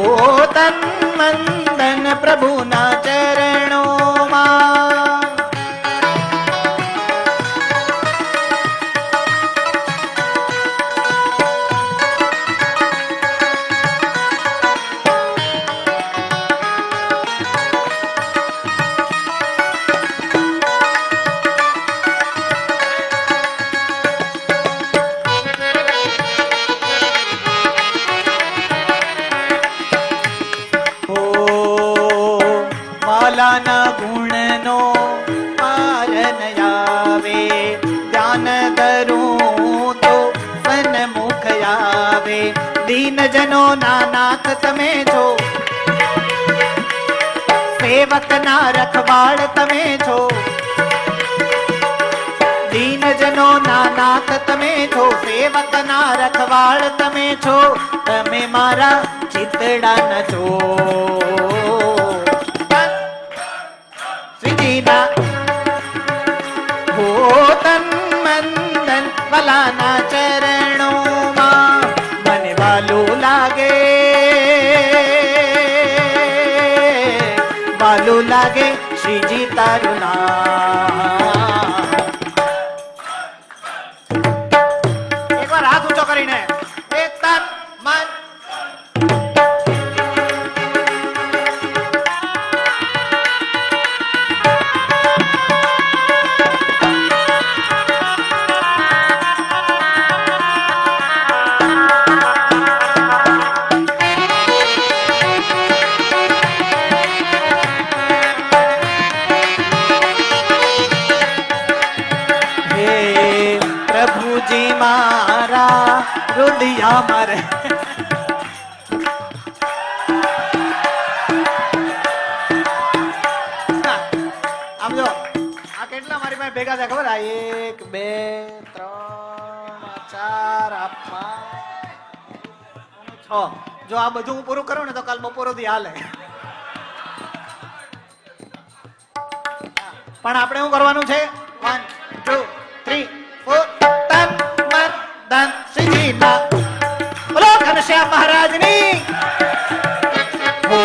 તન મન ધન પ્રભુના ચરણોમાં. માલાના ગુણનો પાર ન આવે ધ્યાન ધરું તો સન્મુખ આવે. દીનજનો ના નાથ તમે છો સેવક ના રખવાળ તમે છો. દીનજનો ના નાથ તમે છો સેવક ના રખવાળ તમે છો. તમે મારા ચિતડા ન છો હો તન મન ધન વલાના ચરણોમાં. મને વાલું લાગે વાલું લાગે શ્રીજી તારું નામ. એકવાર હાથ ઊંચો કરીને એ તન મન પ્રભુજી મારા રુદિયા મારે. આમ જો આ કેટલા મારી પાસે ભેગા થયા ખબર? આ 1 2 3 4 5 6. જો આ બધું હું પૂરું કરું ને તો કાલ બપોર સુધી હાલે. પણ આપણે શું કરવાનું છે? 1 2 3 4 તન મન ધન શ્રીજીના. બોલો ઘનશ્યામ મહારાજની. હો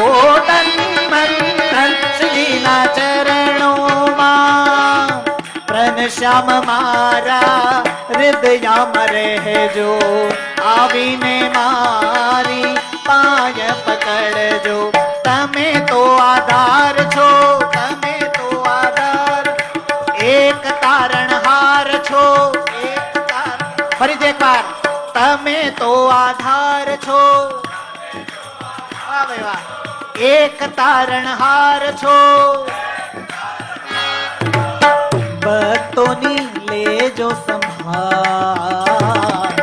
તન મન ધન શ્રીજીના ચરણોમાં. ઘનશ્યામ મારા હૃદયમાં રહેજો. આવીને મારી પાય પકડજો. તમે તો આધાર છો તમે તો આધાર. એક તારણહાર છો એક તાર. ફરીથી એકવાર તમે તો આધાર છો વાહ ભાઈ વાહ. એક તારણહાર છો, ભક્તોની લેજો સંભાળ.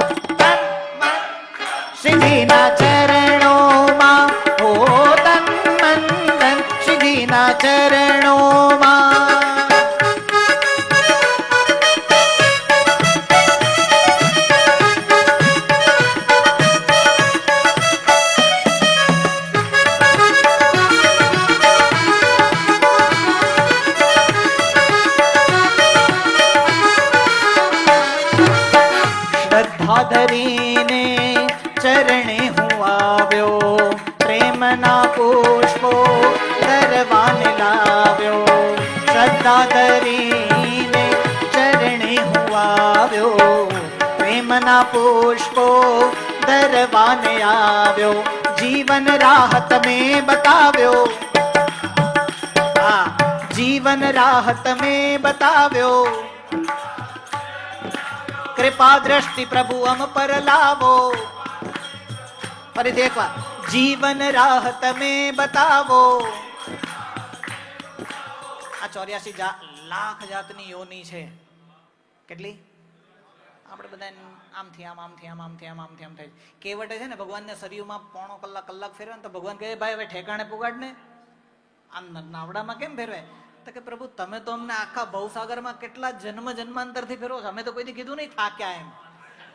શ્રીજીના ચરણોમાં હો તન મન ધન, શ્રીજીના ચરણોમાં. ધરીને ચરણે હું આવ્યો, પ્રેમના પુષ્પો ધરવાને લાવ્યો. શ્રદ્ધા ધરીને ચરણે હું આવ્યો, પ્રેમના પુષ્પો ધરવાને આવ્યો. જીવન રાહ તમે બતાવ્યો, જીવન રાહ તમે બતાવ્યો. કૃપા દ્રષ્ટિ પ્રભુ અમ પર લાવો. ફરીથી એકવાર, જીવન રાહ તમે બતાવો. આ 84 લાખ જાતની યોની છે. કેટલી? આપણે બધા આમથી આમ, આમથી આમ, આમથી આમ, આમથી આમ થાય. કેવટે છે ને ભગવાનને શરીરમાં પોણો કલાક ફેરવે ને તો ભગવાન કહે ભાઈ હવે ઠેકાણે પુગાડ ને. આમ નાવડામાં કેમ ફેરવે? તો કે પ્રભુ તમે તો અમને આખા ભવસાગરમાં કેટલા જન્માંતરથી ફેરવો છો, અમે તો કોઈથી કીધું નહીં થાક્યા એમ.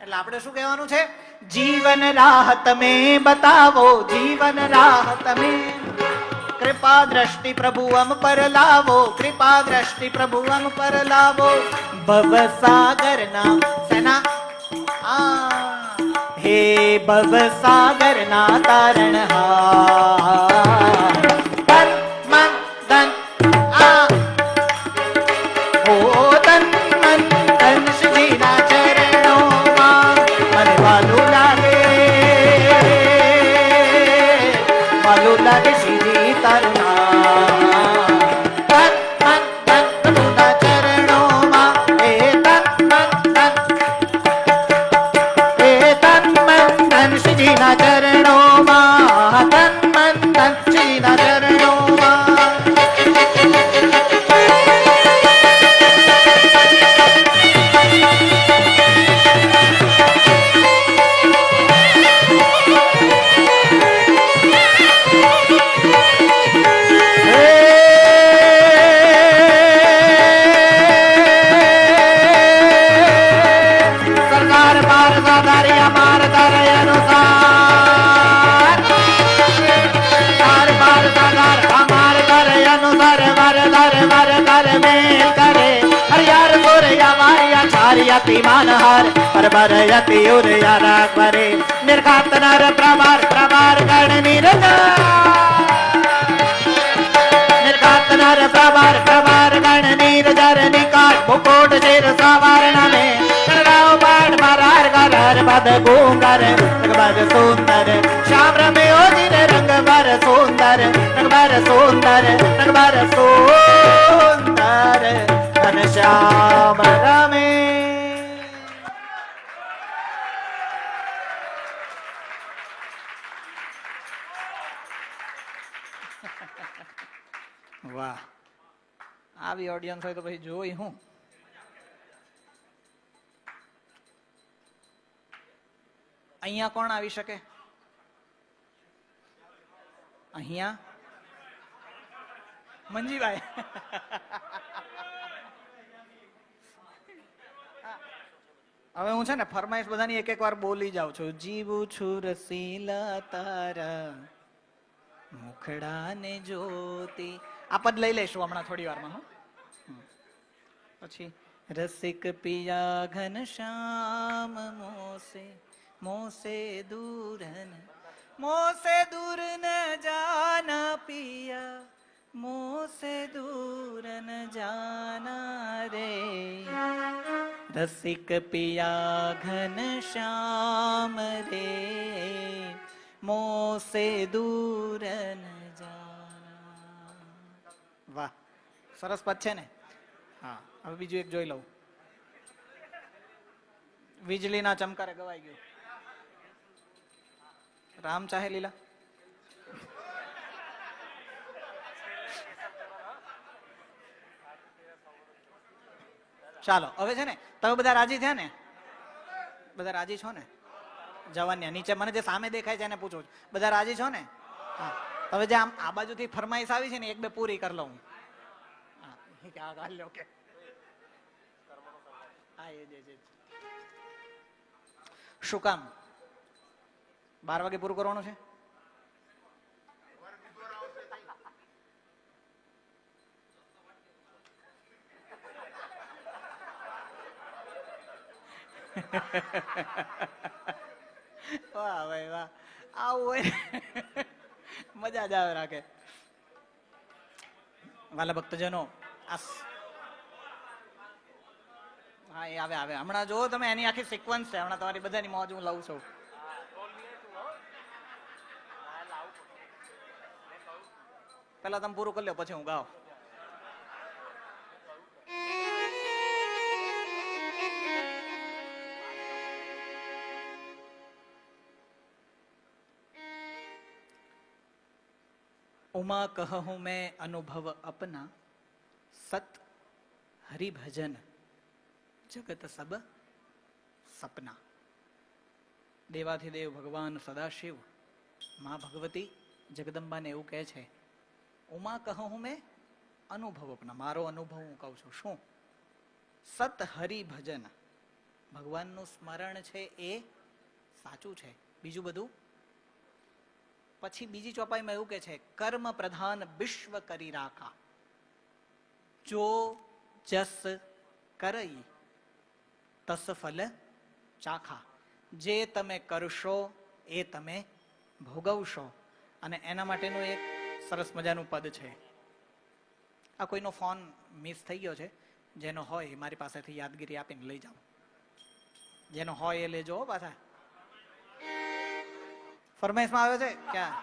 એટલે આપણે શું કહેવાનું છે? જીવન રાહ તમે બતાવો, જીવન રાહ તમે. કૃપા દ્રષ્ટિ પ્રભુ અમ પર લાવો, કૃપા દ્રષ્ટિ પ્રભુ અમ પર લાવો. ભવસાગરના સેના હે ભવસાગરના તારણહાર. તન મન ધન લાગે શ્રી તારના. તન મન ધન પ્રભુના ચરણોમાં. હે તન મન ધન, હે તન મન ધન શ્રીજીના ચરણોમાં. તન મન ધન શ્રીજીના ચરણોમાં. માનહાર પરબર યતિ ઉરયા રાખરે. નિર્ઘાત નર પ્રભાર પ્રભાર ગણ નિરજા. નિર્ઘાત નર પ્રભાર પ્રભાર ગણ નિરજર નિકાટ મુકોટ શિર સવારણ મે. કરડાઓ પાડ મરાર ગર બદ ગુંગર રંગબર સુંદર. શ્યામ રમ્યો દિન રંગબર સુંદર, રંગબર સુંદર, રંગબર સુંદર. ઘન શ્યામ રમે. વાહ, આવી ઓડિયન્સ હોય તો પછી જોઈ હું. અહીંયા કોણ આવી શકે? અહીંયા મંજીભાઈ. હવે હું છે ને ફરમાઈશ બધાની એક એક વાર બોલી જાઉં છું. જીવું છું રસીલા તારા મુખડા ને જોતી. આ પદ લઈ લઈશું હમણાં થોડી વારમાં. પછી રસિક પિયા ઘન શ્યામ મોસે મોસે દૂર ન જાના પિયા, મોસે દૂર ન જાના રે. રસિક પિયા ઘન શ્યામ રે, મોસે દૂર ન જાના. વાહ, સરસ પદ છે ને. હા, હવે બીજું એક જોઈ લઉં. વીજળીના ચમકારે ગવાઈ ગયું. રામ ચાહે લીલા. ચાલો હવે છે ને તમે બધા રાજી થયા ને? બધા રાજી છો ને? જવાન્યા નીચે મને જે સામે દેખાય છે એને પૂછો, બધા રાજી છો ને? હા, હવે જે આમ આ બાજુથી ફરમાઈશ આવી છે ને એક બે પૂરી કરી લઉં. શું કામ 12 વાગે પૂરું કરવાનું છે? વાહ ભાઈ વાહ, આવું હોય મજા જ આવે રાખે. વાલા ભક્તજનો, હા એ આવે આવે હમણાં જો તમે, એની આખી સિક્વન્સ છે. હમણાં તમારી બધાની મોજ હું લઉં છું. પેલા તમે પૂરું કરી લો પછી હું ગાઉં. उमा कहूं मैं अनुभव अपना, सत हरिभजन जगत सब सपना. દેવાધિદેવ ભગવાન સદાશિવ માં ભગવતી જગદંબાને એવું કહે છે, ઉમા કહું મેં અનુભવ અપના, મારો અનુભવ હું કહું છું. શું? સત હરિભજન, ભગવાનનું સ્મરણ છે એ સાચું છે, બીજું બધું. પછી બીજી ચોપાઈમાં એવું કે છે, કર્મ પ્રધાન વિશ્વ કરી રાખા, જો જસ કરઈ તસ ફલ ચાખા. જે તમે કરશો એ તમે ભોગવશો. અને એના માટેનું એક સરસ મજાનું પદ છે. આ કોઈનો ફોન મિસ થઈ ગયો છે, જેનો હોય મારી પાસેથી યાદગીરી આપીને લઈ જાઓ. જેનો હોય એ લેજો પાછા. ફરમાઈશમાં આવ્યો છે ક્યાં?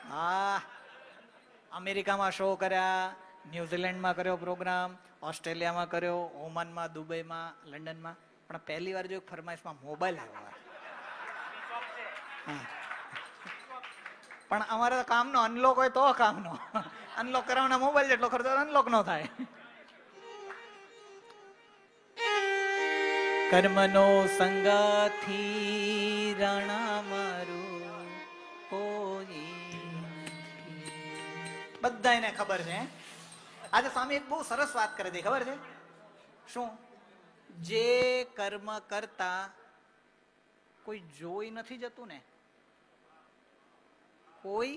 હા, અમેરિકામાં શો કર્યા, ન્યુઝીલેન્ડમાં કર્યો પ્રોગ્રામ, ઓસ્ટ્રેલિયામાં કર્યો, ઓમાનમાં, દુબઈમાં, લંડનમાં. પણ પહેલી વાર જો ફરમાઈશમાં મોબાઈલ આવ્યો. પણ અમારે કામનો અનલોક હોય તો કામનો, અનલોક કરવાના મોબાઈલ જેટલો ખર્ચો અનલોક નો થાય. કર્મનો સંગાથી રાણા મારું બધા એને ખબર છે. આજે સ્વામી એક બહુ સરસ વાત કરે છે, ખબર છે શું? જે કર્મ કરતા કોઈ જોઈ નથી જતું ને, કોઈ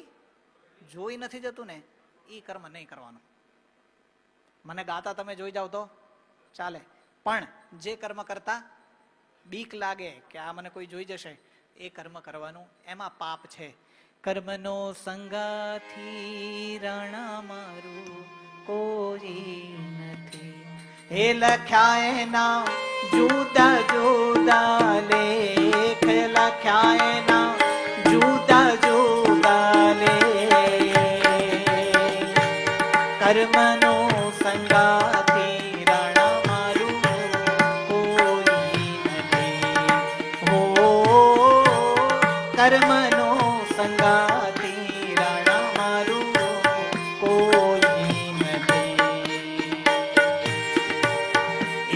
જોઈ નથી જતું ને, એ કર્મ નહીં કરવાનું. મને ગાતા તમે જોઈ જાવ તો ચાલે, પણ જે કર્મ કરતા બીક લાગે કે આ મને કોઈ જોઈ જશે, એ કર્મ કરવાનું. એમાં પાપ છે. કર્મનો સંગાથી રાણા મારું કોઈ નથી, હે લખ્યા એના જુદા જુદા લેખ, લખ્યા એના જુદા જુદા લેખ. કર્મનો સંગાથી રાણા મારું કોઈ નથી, હો કર્મનો સંગાથી રાણા મારું કોઈ નથી.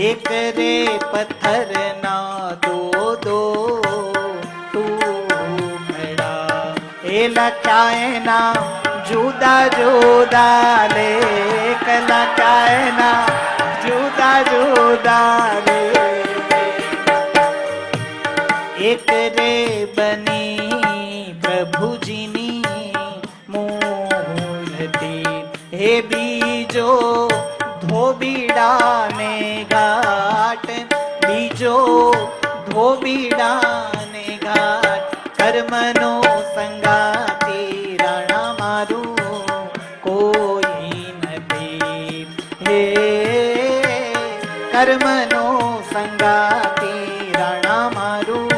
એક રે પથ્થર ના દો દો ટુકડા, એ લખ્યા એના જુદા જુદા લેખ, લખ્યા એના જુદા જુદા લેખ. એક રે બની પ્રભુજીની મૂર્તિ, હે બીજો ધોબીડા ને ઘાટ, બીજો ધોબીડા ને ઘાટ. કર્મનો સંગાથી રાણા મારું કોઈ નથી, હે કર્મનો સંગાથી રાણા મારું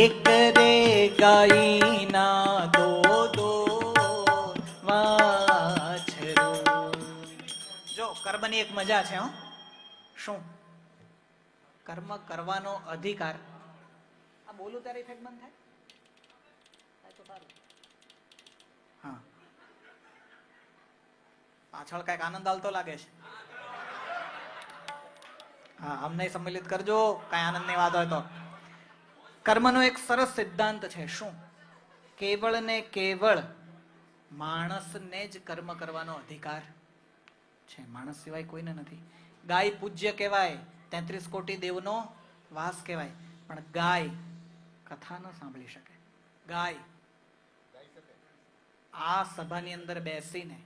એક રે ગાઈ મજા છે. શું? કર્મ કરવાનો અધિકાર. આ બોલું ત્યારે ઇફેક્ટ બંધ થાય તો સારું. હા, પાછળ કઈક આનંદ આવતો લાગે છે. હા, અમને સંમિલિત કરજો કઈ આનંદની વાત હોય તો. કર્મનો એક સરસ સિદ્ધાંત છે. શું? કેવળ ને કેવળ માણસને જ કર્મ કરવાનો અધિકાર છે. માણસ સિવાય કોઈને નથી. ગાય પૂજ્ય કહેવાય, 33 કોટી દેવનો વાસ કહેવાય, પણ ગાય કથા ન સાંભળી શકે. ગાય આ સભાની અંદર બેસીને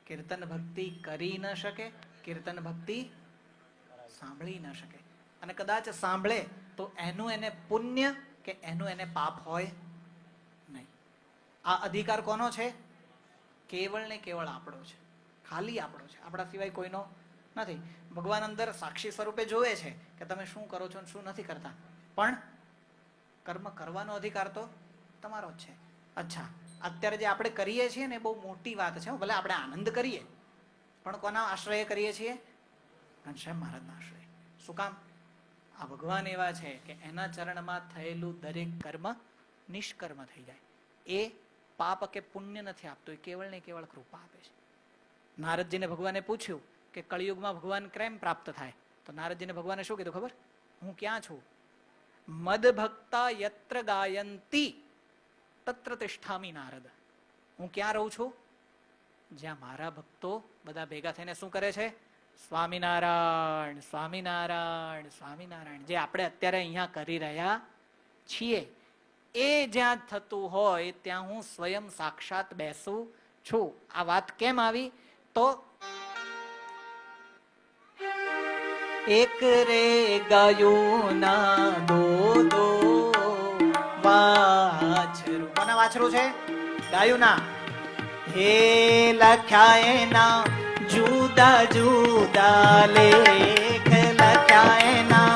કીર્તન ભક્તિ કરી ન શકે, કીર્તન ભક્તિ સાંભળી ન શકે. અને કદાચ સાંભળે તો એનું એને પુણ્ય કે એનું એને પાપ હોય નહીં. આ અધિકાર કોનો છે? કેવળ ને કેવળ આપણો છે. ખાલી આપણો છે, આપણા સિવાય કોઈનો નથી. ભગવાન અંદર સાક્ષી સ્વરૂપે જોવે છે કે તમે શું કરો છો અને શું નથી કરતા, પણ કર્મ કરવાનો અધિકાર તો તમારો જ છે. અચ્છા, અત્યારે જે આપણે કરીએ છીએ ને એ બહુ મોટી વાત છે. ભલે આપણે આનંદ કરીએ, પણ કોના આશ્રય કરીએ છીએ? ઘનશ્યામ મહારાજના આશ્રય. શું કામ? આ ભગવાન એવા છે કે એના ચરણમાં થયેલું દરેક કર્મ નિષ્કર્મ થઈ જાય. એ પાપ કે પુણ્ય નથી આપતો, એ કેવળ ને કેવળ કૃપા આપે છે. નારદજીને ભગવાને પૂછ્યું કે કળિયુગમાં ભગવાન કેમ પ્રાપ્ત થાય? તો નારદજીને ભગવાને શું કીધું ખબર? હું ક્યાં છું? મદ ભક્તા યત્ર ગાયંતી તત્ર તિષ્ઠામિ નારદ. હું ક્યાં રહું છું? જ્યાં મારા ભક્તો બધા ભેગા થઈને શું કરે છે? સ્વામિનારાયણ સ્વામિનારાયણ સ્વામિનારાયણ. જે આપણે અત્યારે અહીંયા કરી રહ્યા છીએ એ જ્યાં થતું હોય ત્યાં હું સ્વયં સાક્ષાત બેસું છું. આ વાત કેમ આવી? તો એક રે ગાયું ના દો વાછરું. કોના વાછરું છે? ગાયું ના. હે લખ્યા એના જુદા જુદા લેખ, લખ્યા એના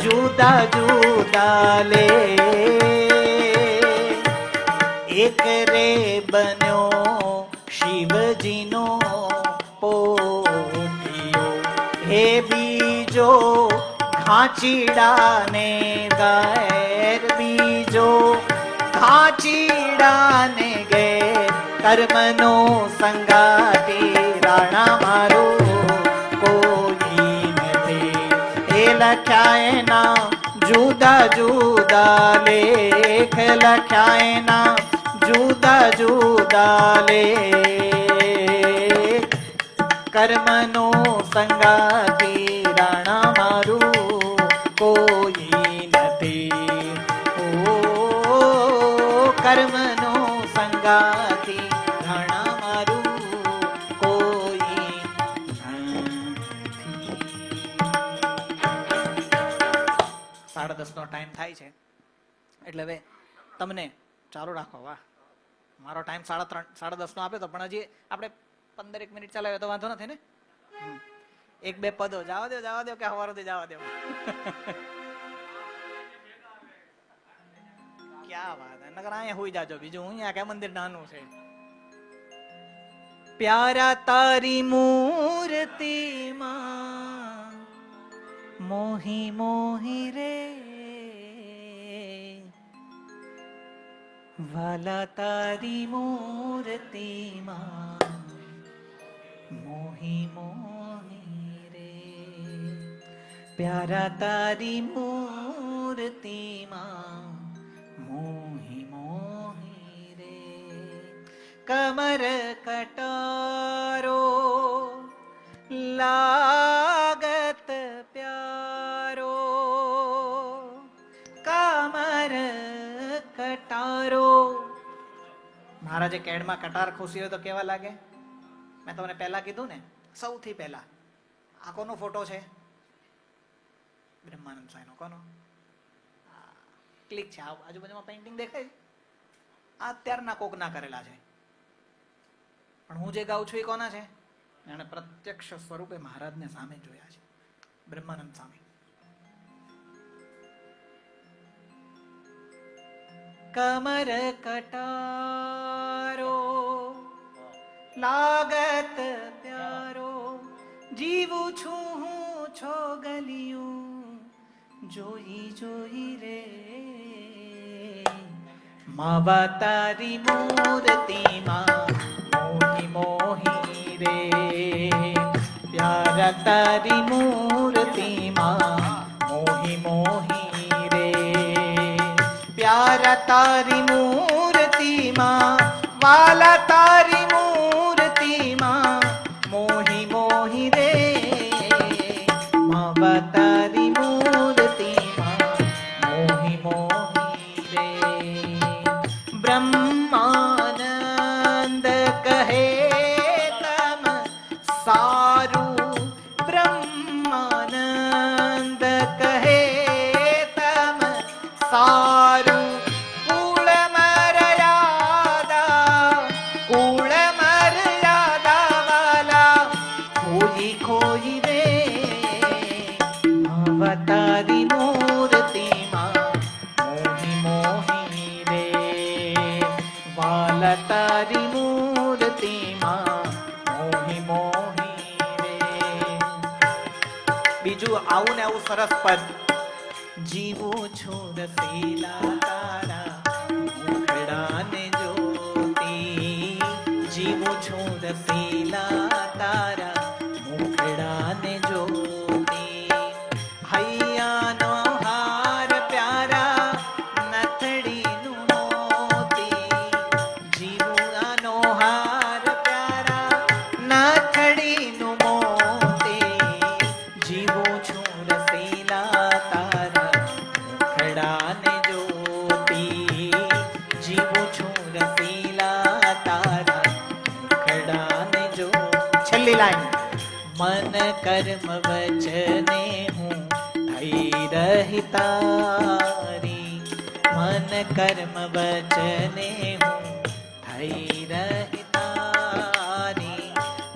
જુદા જુદા લેખ. એક રે બન્યો શિવજીનો પોતિયો, હે બીજો ખાંચીડાને ઘેર, બીજો ખાંચીડાને ઘેર. કર્મનો સંગાતી રાણા મારો કોઈ નથી. એ લખ્યા એના જુદા જુદા લેખ, લખ્યા એના જુદા જુદા લેખ. કર્મનો સંગાતી રાણા મારું કોઈ નથી. ઓ કર્મનો સંગાતી રાણા મારું કોઈ નથી. 10:30 નો ટાઈમ થાય છે એટલે હવે તમને ચાલુ રાખો. વાહ, મારો ટાઈમ 3:30 નો આપ્યો તો, પણ હજી આપણે 15 મિનિટ ચલાવ્યો તો વાંધો નથી ને. 1-2 પદો જવા દો કે હવારથી જવા દો. ક્યાં વાત, નકર અહીંયા હોઈ જાજો. બીજું અહીંયા કે મંદિર નાનું છે. પ્યારા તારી મૂર્તિમાં મોહી મોહી રે, વાલા તારી મૂર્તિમાં મોહી મોહી રે. પ્યારા તારી મૂર્તિમાં મોહી મોહી રે. કમર કટારો લાગત પ્યારો, કમર કટારો. મહારાજે કેડમાં કટાર ખુશી હોય તો કેવા લાગે? મેં તમને પહેલા કીધું ને, સૌથી પહેલા આ કોનો ફોટો છે? બ્રહ્માનંદ સ્વામીનો. કોનો? ક્લિક છે. આજુબાજુમાં પેઇન્ટિંગ દેખાય? આ અત્યારના કોકના કરેલા છે, પણ હું જે ગાઉં છું એ કોના છે? એને પ્રત્યક્ષ સ્વરૂપે મહારાજને સામે જોયા છે, બ્રહ્માનંદ સ્વામી. કમર કટારો લાગત પ્યારો, જીવું છું હું છો ગલિયું જોઈ જોઈ રે માવા તારી મૂર્તિમાં મોહી મોહી રે પ્યારા તારી મૂર્તિમાં મોહી મોહી રે પ્યારા તારી મૂર્તિમાં વાલા તારી મૂર્તિમાં મોહી મોહી રે માવા તારી મૂર્તિમાં મોહી મોહી રે બ્રહ્માનંદ કહે તમ સારું બ્રહ્માનંદ કહે તમ સારું કુળ મર્યાદા વાલા ખોઈ ખોઈ રે અવતારી મૂર્તિમાં મોહી મોહી રે વાલા તારી મૂર્તિમાં મોહી મોહી રે બીજું આવું ને આવું સરસ પદ જીવું છું રસીલા તારા મુખડાને જોતી જીવું છું રસીલા તારા મુખડાને જોતી હૈયાનો હાર પ્યારા નથડીનું મોતી જીવું આનો હાર પ્યારા નથડીનું મોતી જીવું છું રસીલા તારા મુખડાને જોતી જીવું છું રસીલા તારા મુખડાને જો છેલ્લી લાઈન મન કર્મ વચને હું થઈ રહી તારી મન કર્મ વચને હું થઈ રહી તારી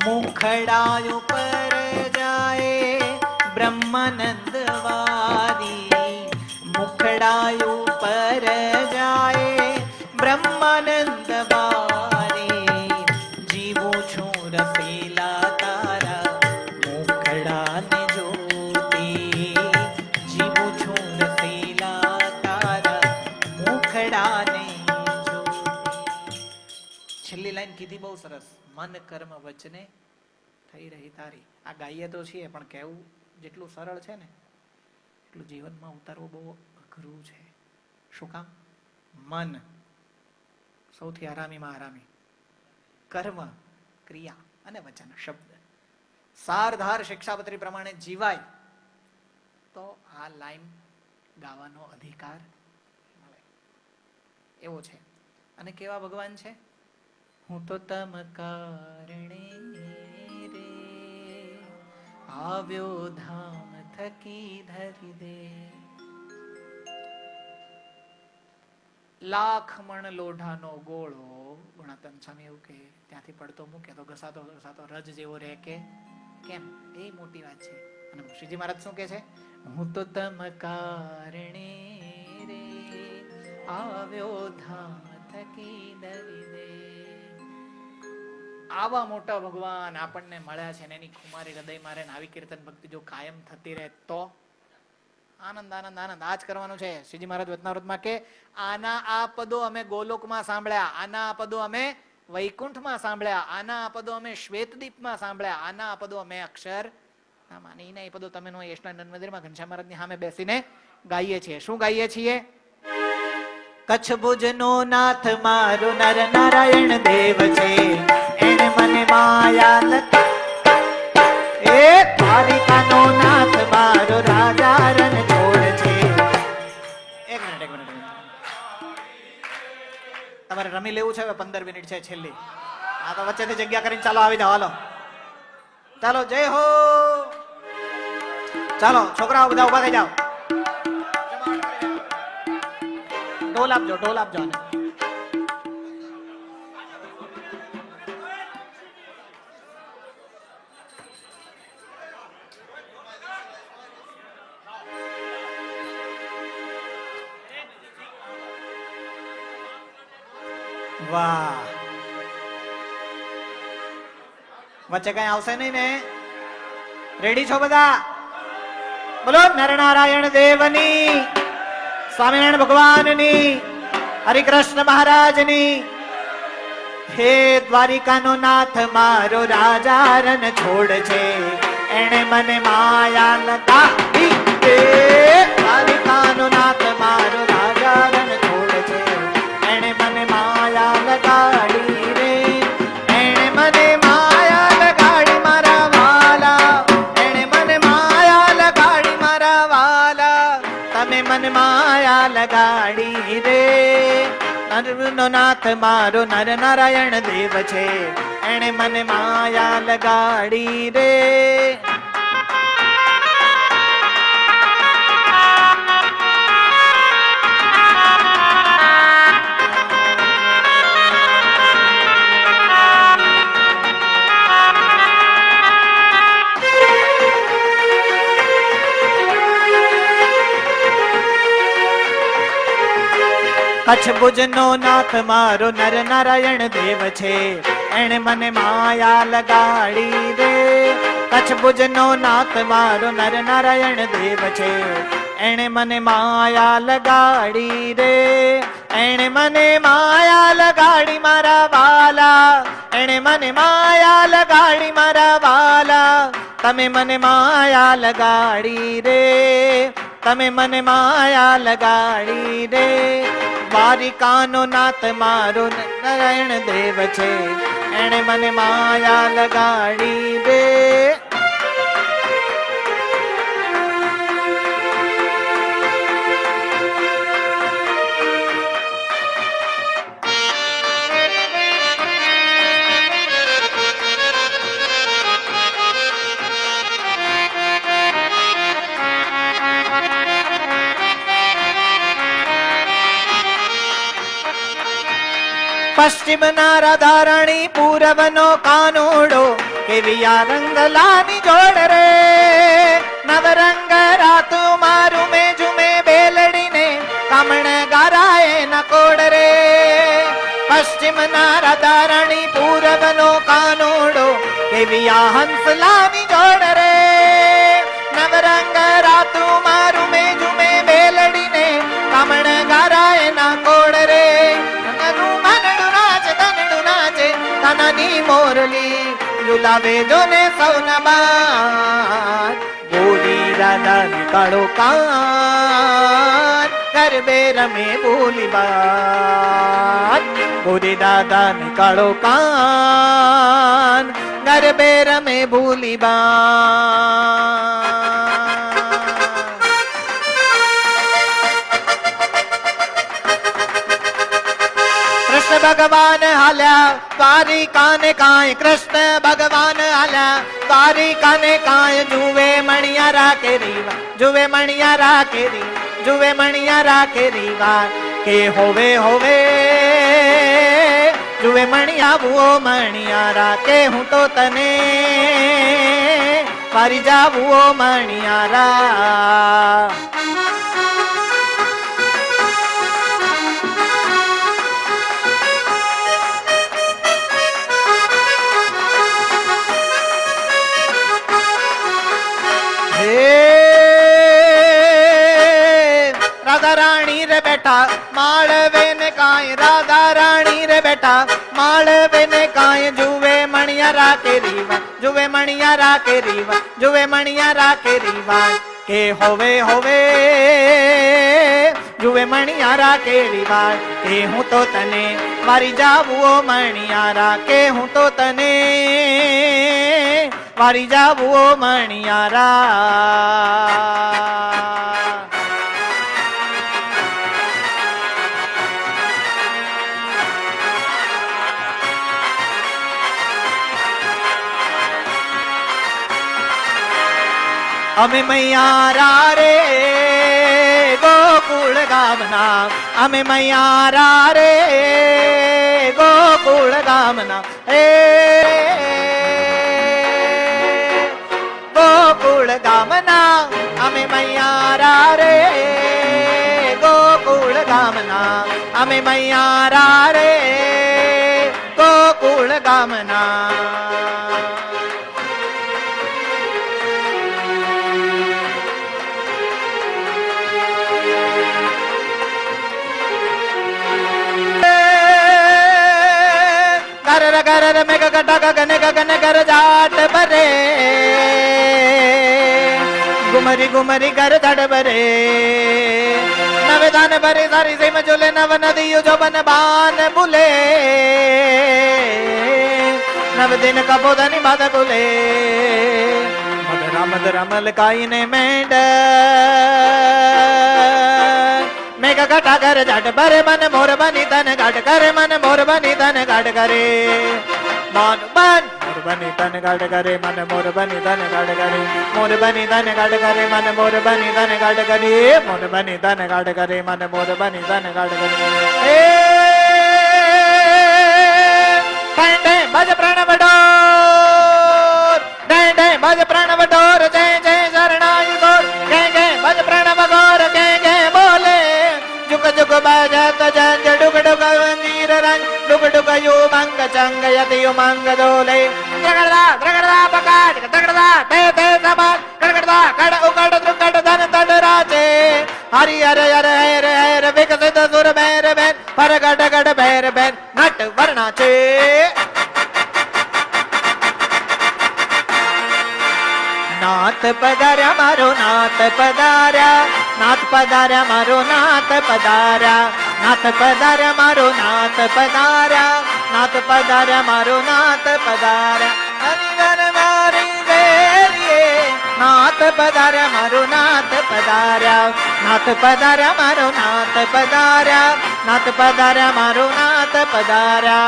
મુખડા ઉપર જાય બ્રહ્માનંદ વારી મુખડા ઉપર જાય બ્રહ્માનંદ વારી જીવું છું રસીલા તારા મુખડાને જોતી જીવું છું રસીલા તારા મુખડાને જોતી છેલ્લી લાઈન કીધી બહુ સરસ મન કર્મ વચને થઈ રહી તારી આ ગાઈએ તો છીએ પણ કહેવું જેટલું સરળ છે ને એટલું જીવનમાં ઉતારવું બહુ અઘરું છે શું કામ મન સૌથી આરામીમાં આરામી કર્મ ક્રિયા અને વચન શબ્દ સારધાર શિક્ષાપત્રી પ્રમાણે જીવાય તો આ લાઈન ગાવાનો અધિકાર મળે એવો છે અને કેવા ભગવાન છે હું તો તમ કારણે રે આવ્યો ધામ થકી ધરી દે લાખ મણ લોઢાનો ગોળો ગુણાતન સ્વામી એવું કે ત્યાંથી પડતો મૂકે તો ઘસાતો ઘસાતો રજ જેવો રહે કે કેમ એ મોટી વાત છે અને શ્રીજી મહારાજ શું કે છે હું તો તમ કારણે રે આવ્યો ધામ થકી ધરી દે આવા મોટા ભગવાન આપણને મળ્યા છે ને એની ખુમારી હૃદય મારે આવી કીર્તન ભક્તિ જો કાયમ થતી રહે તો આનંદ આનંદ આનંદ આજ કરવાનું છે શ્રીજી મહારાજ વચનામૃતમાં કે આના આ પદો અમે ગોલોકમાં સાંભળ્યા આના આ પદો અમે વૈકુંઠમાં સાંભળ્યા આના આ પદો અમે શ્વેતદીપમાં સાંભળ્યા આના આ પદો અમે અક્ષર એ પદો તમે યશના મંદિરમાં ઘનશ્યામ મહારાજની સામે બેસીને ગાઈએ છીએ શું ગાઈએ છીએ કચ્છ ભુજનો નાથ મારો નર નારાયણ દેવ છે એને મને માયા લતી એ દ્વારિકાનો નાથ મારો રાજા રણ છોડ છે એક મિનિટ તમારે રમી લેવું છે હવે 15 મિનિટ છે છેલ્લી આ તો વચ્ચેથી જગ્યા કરીને ચાલો આવી જાઓ હાલો ચાલો જય હો ચાલો છોકરાઓ બધા ઉભા થઈ જાઓ ઢોલ આપજો વાહ વચ્ચે કઈ આવશે નહીં ને રેડી છો બધા? બોલો નરનારાયણ દેવની, સ્વામિનારાયણ ભગવાનની, હરિકૃષ્ણ મહારાજની. હે દ્વારિકાનો નાથ મારો રાજા રન છોડ છે, એણે મને માયા લગાવી. દ્વારિકાનો નાથ મારો રાજા રન છોડ છે, એણે મને માયા લગાડી રે. એણે મને માયા લગાડી મારા વાલા, એણે મને માયા લગાડી મારા વાલા. તમે મને માયા લગાડી રે. નરનો નાથ મારો નર નારાયણ દેવ છે, એણે મને માયા લગાડી રે. કચ્છ ભુજનો નાથ મારો નર નારાયણ દેવ છે, એણે મને માયા લગાડી રે. કચ્છ ભુજનો નાથ મારો નર નારાયણ દેવ છે, એણે મને માયા લગાડી રે. એણે મને માયા લગાડી મારા વાલા, એણે મને માયા લગાડી મારા વાલા. તમે મને માયા લગાડી રે, તમે મને માયા લગાડી રે. દ્વારિકાનો નાથ મારો નારાયણ દેવ છે, એણે મને માયા લગાડી રે. પશ્ચિમના રાધારણી, પૂરવનો કાનોડો, કેવી આ રંગલાની જોડ રે. નવરંગ રાતું મારું મેં ઝુમે બેલડીને, કામણ ગારાએ ન કોડ રે. પશ્ચિમના રાધારણી, પૂરવનો કાનોડો, કેવી આ હંસલાની જોડ રે. નવરંગ રાતું મારું મેં ઝુમે બેલડીને, કામણ ગારાએ ન કોડ રે. કાનાની મોરલી ઝુલાવે જોને સૌનબાન. બોલી રાધા નીકાળો કાન, ગરબે રમે બોલી બાન. બોલી દાદા નીકાળો કાન, ગરબે રમે ભૂલી બાન. ભગવાન હાલ્યા દ્વારિકાને કાંઈ, કૃષ્ણ ભગવાન હાલ્યા દ્વારિકાને કાંઈ. જુએ મણિયારા કેરીવા, જુએ મણિયારા કેરી, જુએ મણિયારા કેરીવા. કે હોવે હોવે જુએ મણિયાવો મણિયારા, કે હું તો તને મારી જાવો મણિયારા. રાધા રાણી રે બેટા માળવે ને કાંઈ, રાધા રાણી રે બેટા માળવે ને કાંઈ. જુએ મણિયારા કેરીવા, જુએ મણિયારા કેરીવા, જુએ મણિયારા કેરીવા. કે હોવે હોવે જુએ મણિયારા કેરીવા. કે હું તો તને મારી જાવો મણિયારા, કે હું તો તને મારી જાવો મણિયારા. અમે મૈયારા રે ગોકુળ ગામના, અમે મૈયારા રે ગોકુળ ગામના. હે ગોકુળ ગામના, અમે મૈયારા રે ગોકુળ ગામના. અમે મૈયારા રે ગોકુળ ગામના. कर में गटा गगने गगन कर जाट बरे गुमरी गुमरी कर जड़ बरे नवदान बरे सारी से मजुले नव नदियो जो बन बान बुले नव दिन का बोधनी बात बुले मदरा मलकाई ने मेंढ मेघ घटा कर जट बरे मन मोर बनी तन घट करे मन मोर बनी तन घट करे मन मन मोर बनी तन घट करे मन मोर बनी तन घट करे मोर बनी तन घट करे मन मोर बनी तन घट करे मोर बनी तन घट करे मन मोर बनी तन घट करे ए डे बज प्राण बडोर डे बज प्राण बडोर जय जय शरणाई गोर जय जय बज प्राण बगोर जय जय बोले जुग जुग बाजत जंज डुग डुग वंजीर रंग डुग डुग यो मंग चंग यति यो मंग दोले द्रगड़दा पकाट द्रगड़दा ते ते समान गड़गड़दा कड़ उकड़ द्रुकड़ धन तड़ राजे हरि हर हर हर हर विकसित सुर बैर बैर पर गड़ गड़ बैर बैर नट वर्णाचे नाथ पधार्या मारो नाथ पधार्या नाथ पधार्या मारो नाथ पधार्या नाथ पधार्या मारो नाथ पधार्या नाथ पधार्या मारो नाथ पधार्या हरिवर मारी वेरिए नाथ पधार्या मारो नाथ पधार्या नाथ पधार्या मारो नाथ पधार्या नाथ पधार्या मारो नाथ पधार्या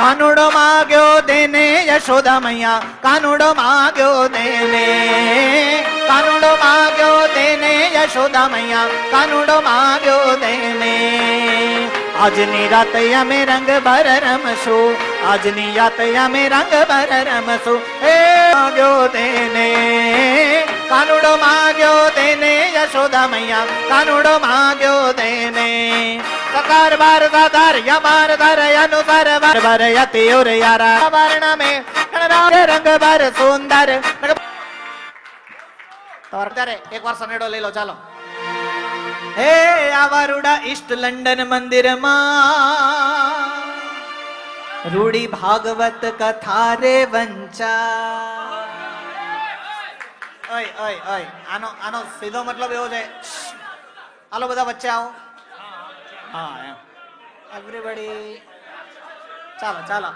कानूड़ो माग्यो देने यशोदा मैया कानूड़ो माग्यो देने कानूड़ो माग्यो देने यशोदा मैया कानूड़ो माग्यो देने આજની રાત અમે રંગ ભર રમશું આજની રાત અમે રંગ ભર રમશું હે માગ્યો તેને કાનુડો માગ્યો તેને યશોદા મૈયા કાનુડો માગ્યો તેને સકાર બાર સાધાર યમાર ધર અનુસાર વાર ભર યતિ ઓર યારા વર્ણ में रंग भर सुंदर एक बार सनेडो ले लो चलो हे आवारुड़ा इष्ट लंडन मंदिर मा रूढ़ी भागवत कथा रे वंचा ओय ओय ओय आनो आनो सीधो मतलब एवो छे हालो बधा वच्चे आओ हां एवरीबॉडी चलो चलो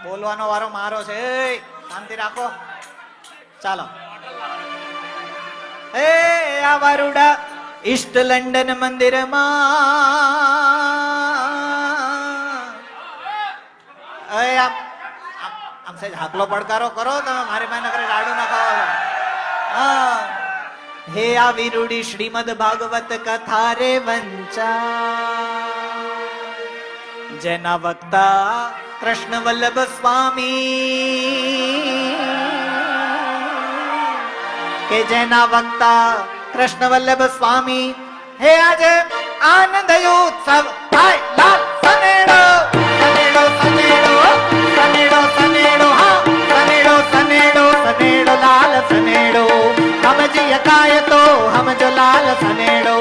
बोलवानो वारो मारो छे शांति राखो चलो ए आवारुड़ा इष्ट लंडन मंदिर मा हमसे हाकलो पड़कारो करो तो मारे माने करे राडू ना खाओ हाँ हे आविरुड़ी श्रीमद भागवत कथा रे वंचा जेना वक्ता कृष्ण वल्लभ स्वामी के जेना वक्ता कृष्ण वल्लभ स्वामी हे आज आनंद उत्सव हाय लाल सनेड़ो सनेड़ो सनेड़ो सनेड़ो सनेड़ो हाँ सनेड़ो सनेड़ो सनेड़ो लाल सनेड़ो हम जी काय तो हम जो लाल सनेड़ो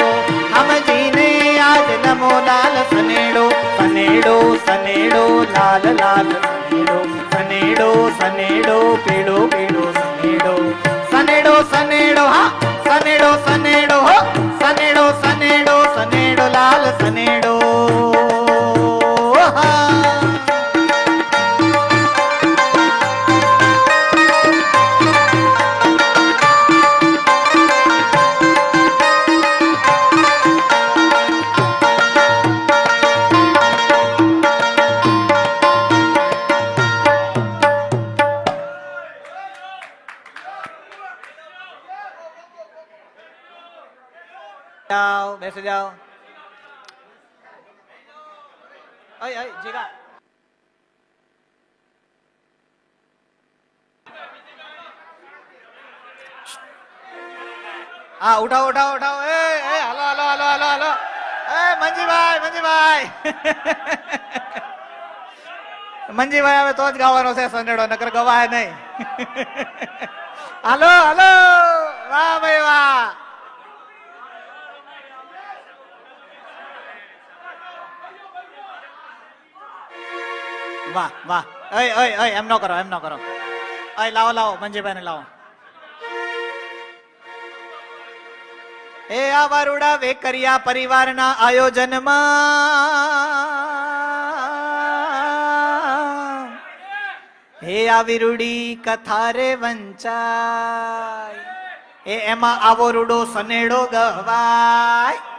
हम जी ने आज नमो लाल सनेड़ो सनेड़ो सनेड़ो लाल लाल सनेड़ो सनेड़ो सनेड़ो पेड़ो पेड़ो सनेड़ो सनेड़ो सनेड़ो हाँ सनेड़ो सनेड़ो हो सनेड़ो सनेड़ो सनेड़ो लाल सनेड़ो हाँ जाओ बैठ जाओ ओए ओए जीगा હા ઉઠાવો ઉઠાવો ઉઠાવો એ હાલો હાલો હાલો હાલો હાલો એ મંજીભાઈ મંજીભાઈ મંજીભાઈ હવે તો જ ગાવાનો છે સંડેડો નકર ગવાય નહીં હાલો હાલો વાહ ભાઈ વાહ વાહ વાહ એમ ન કરો એમ ન કરો લાવો લાવો મંજીભાઈ ને લાવો એ આ વારુડા વેકરિયા પરિવારના આયોજનમાં હે આ વિરુડી કથા રે વંચાય એ એમાં આવો રૂડો સનેડો ગવાય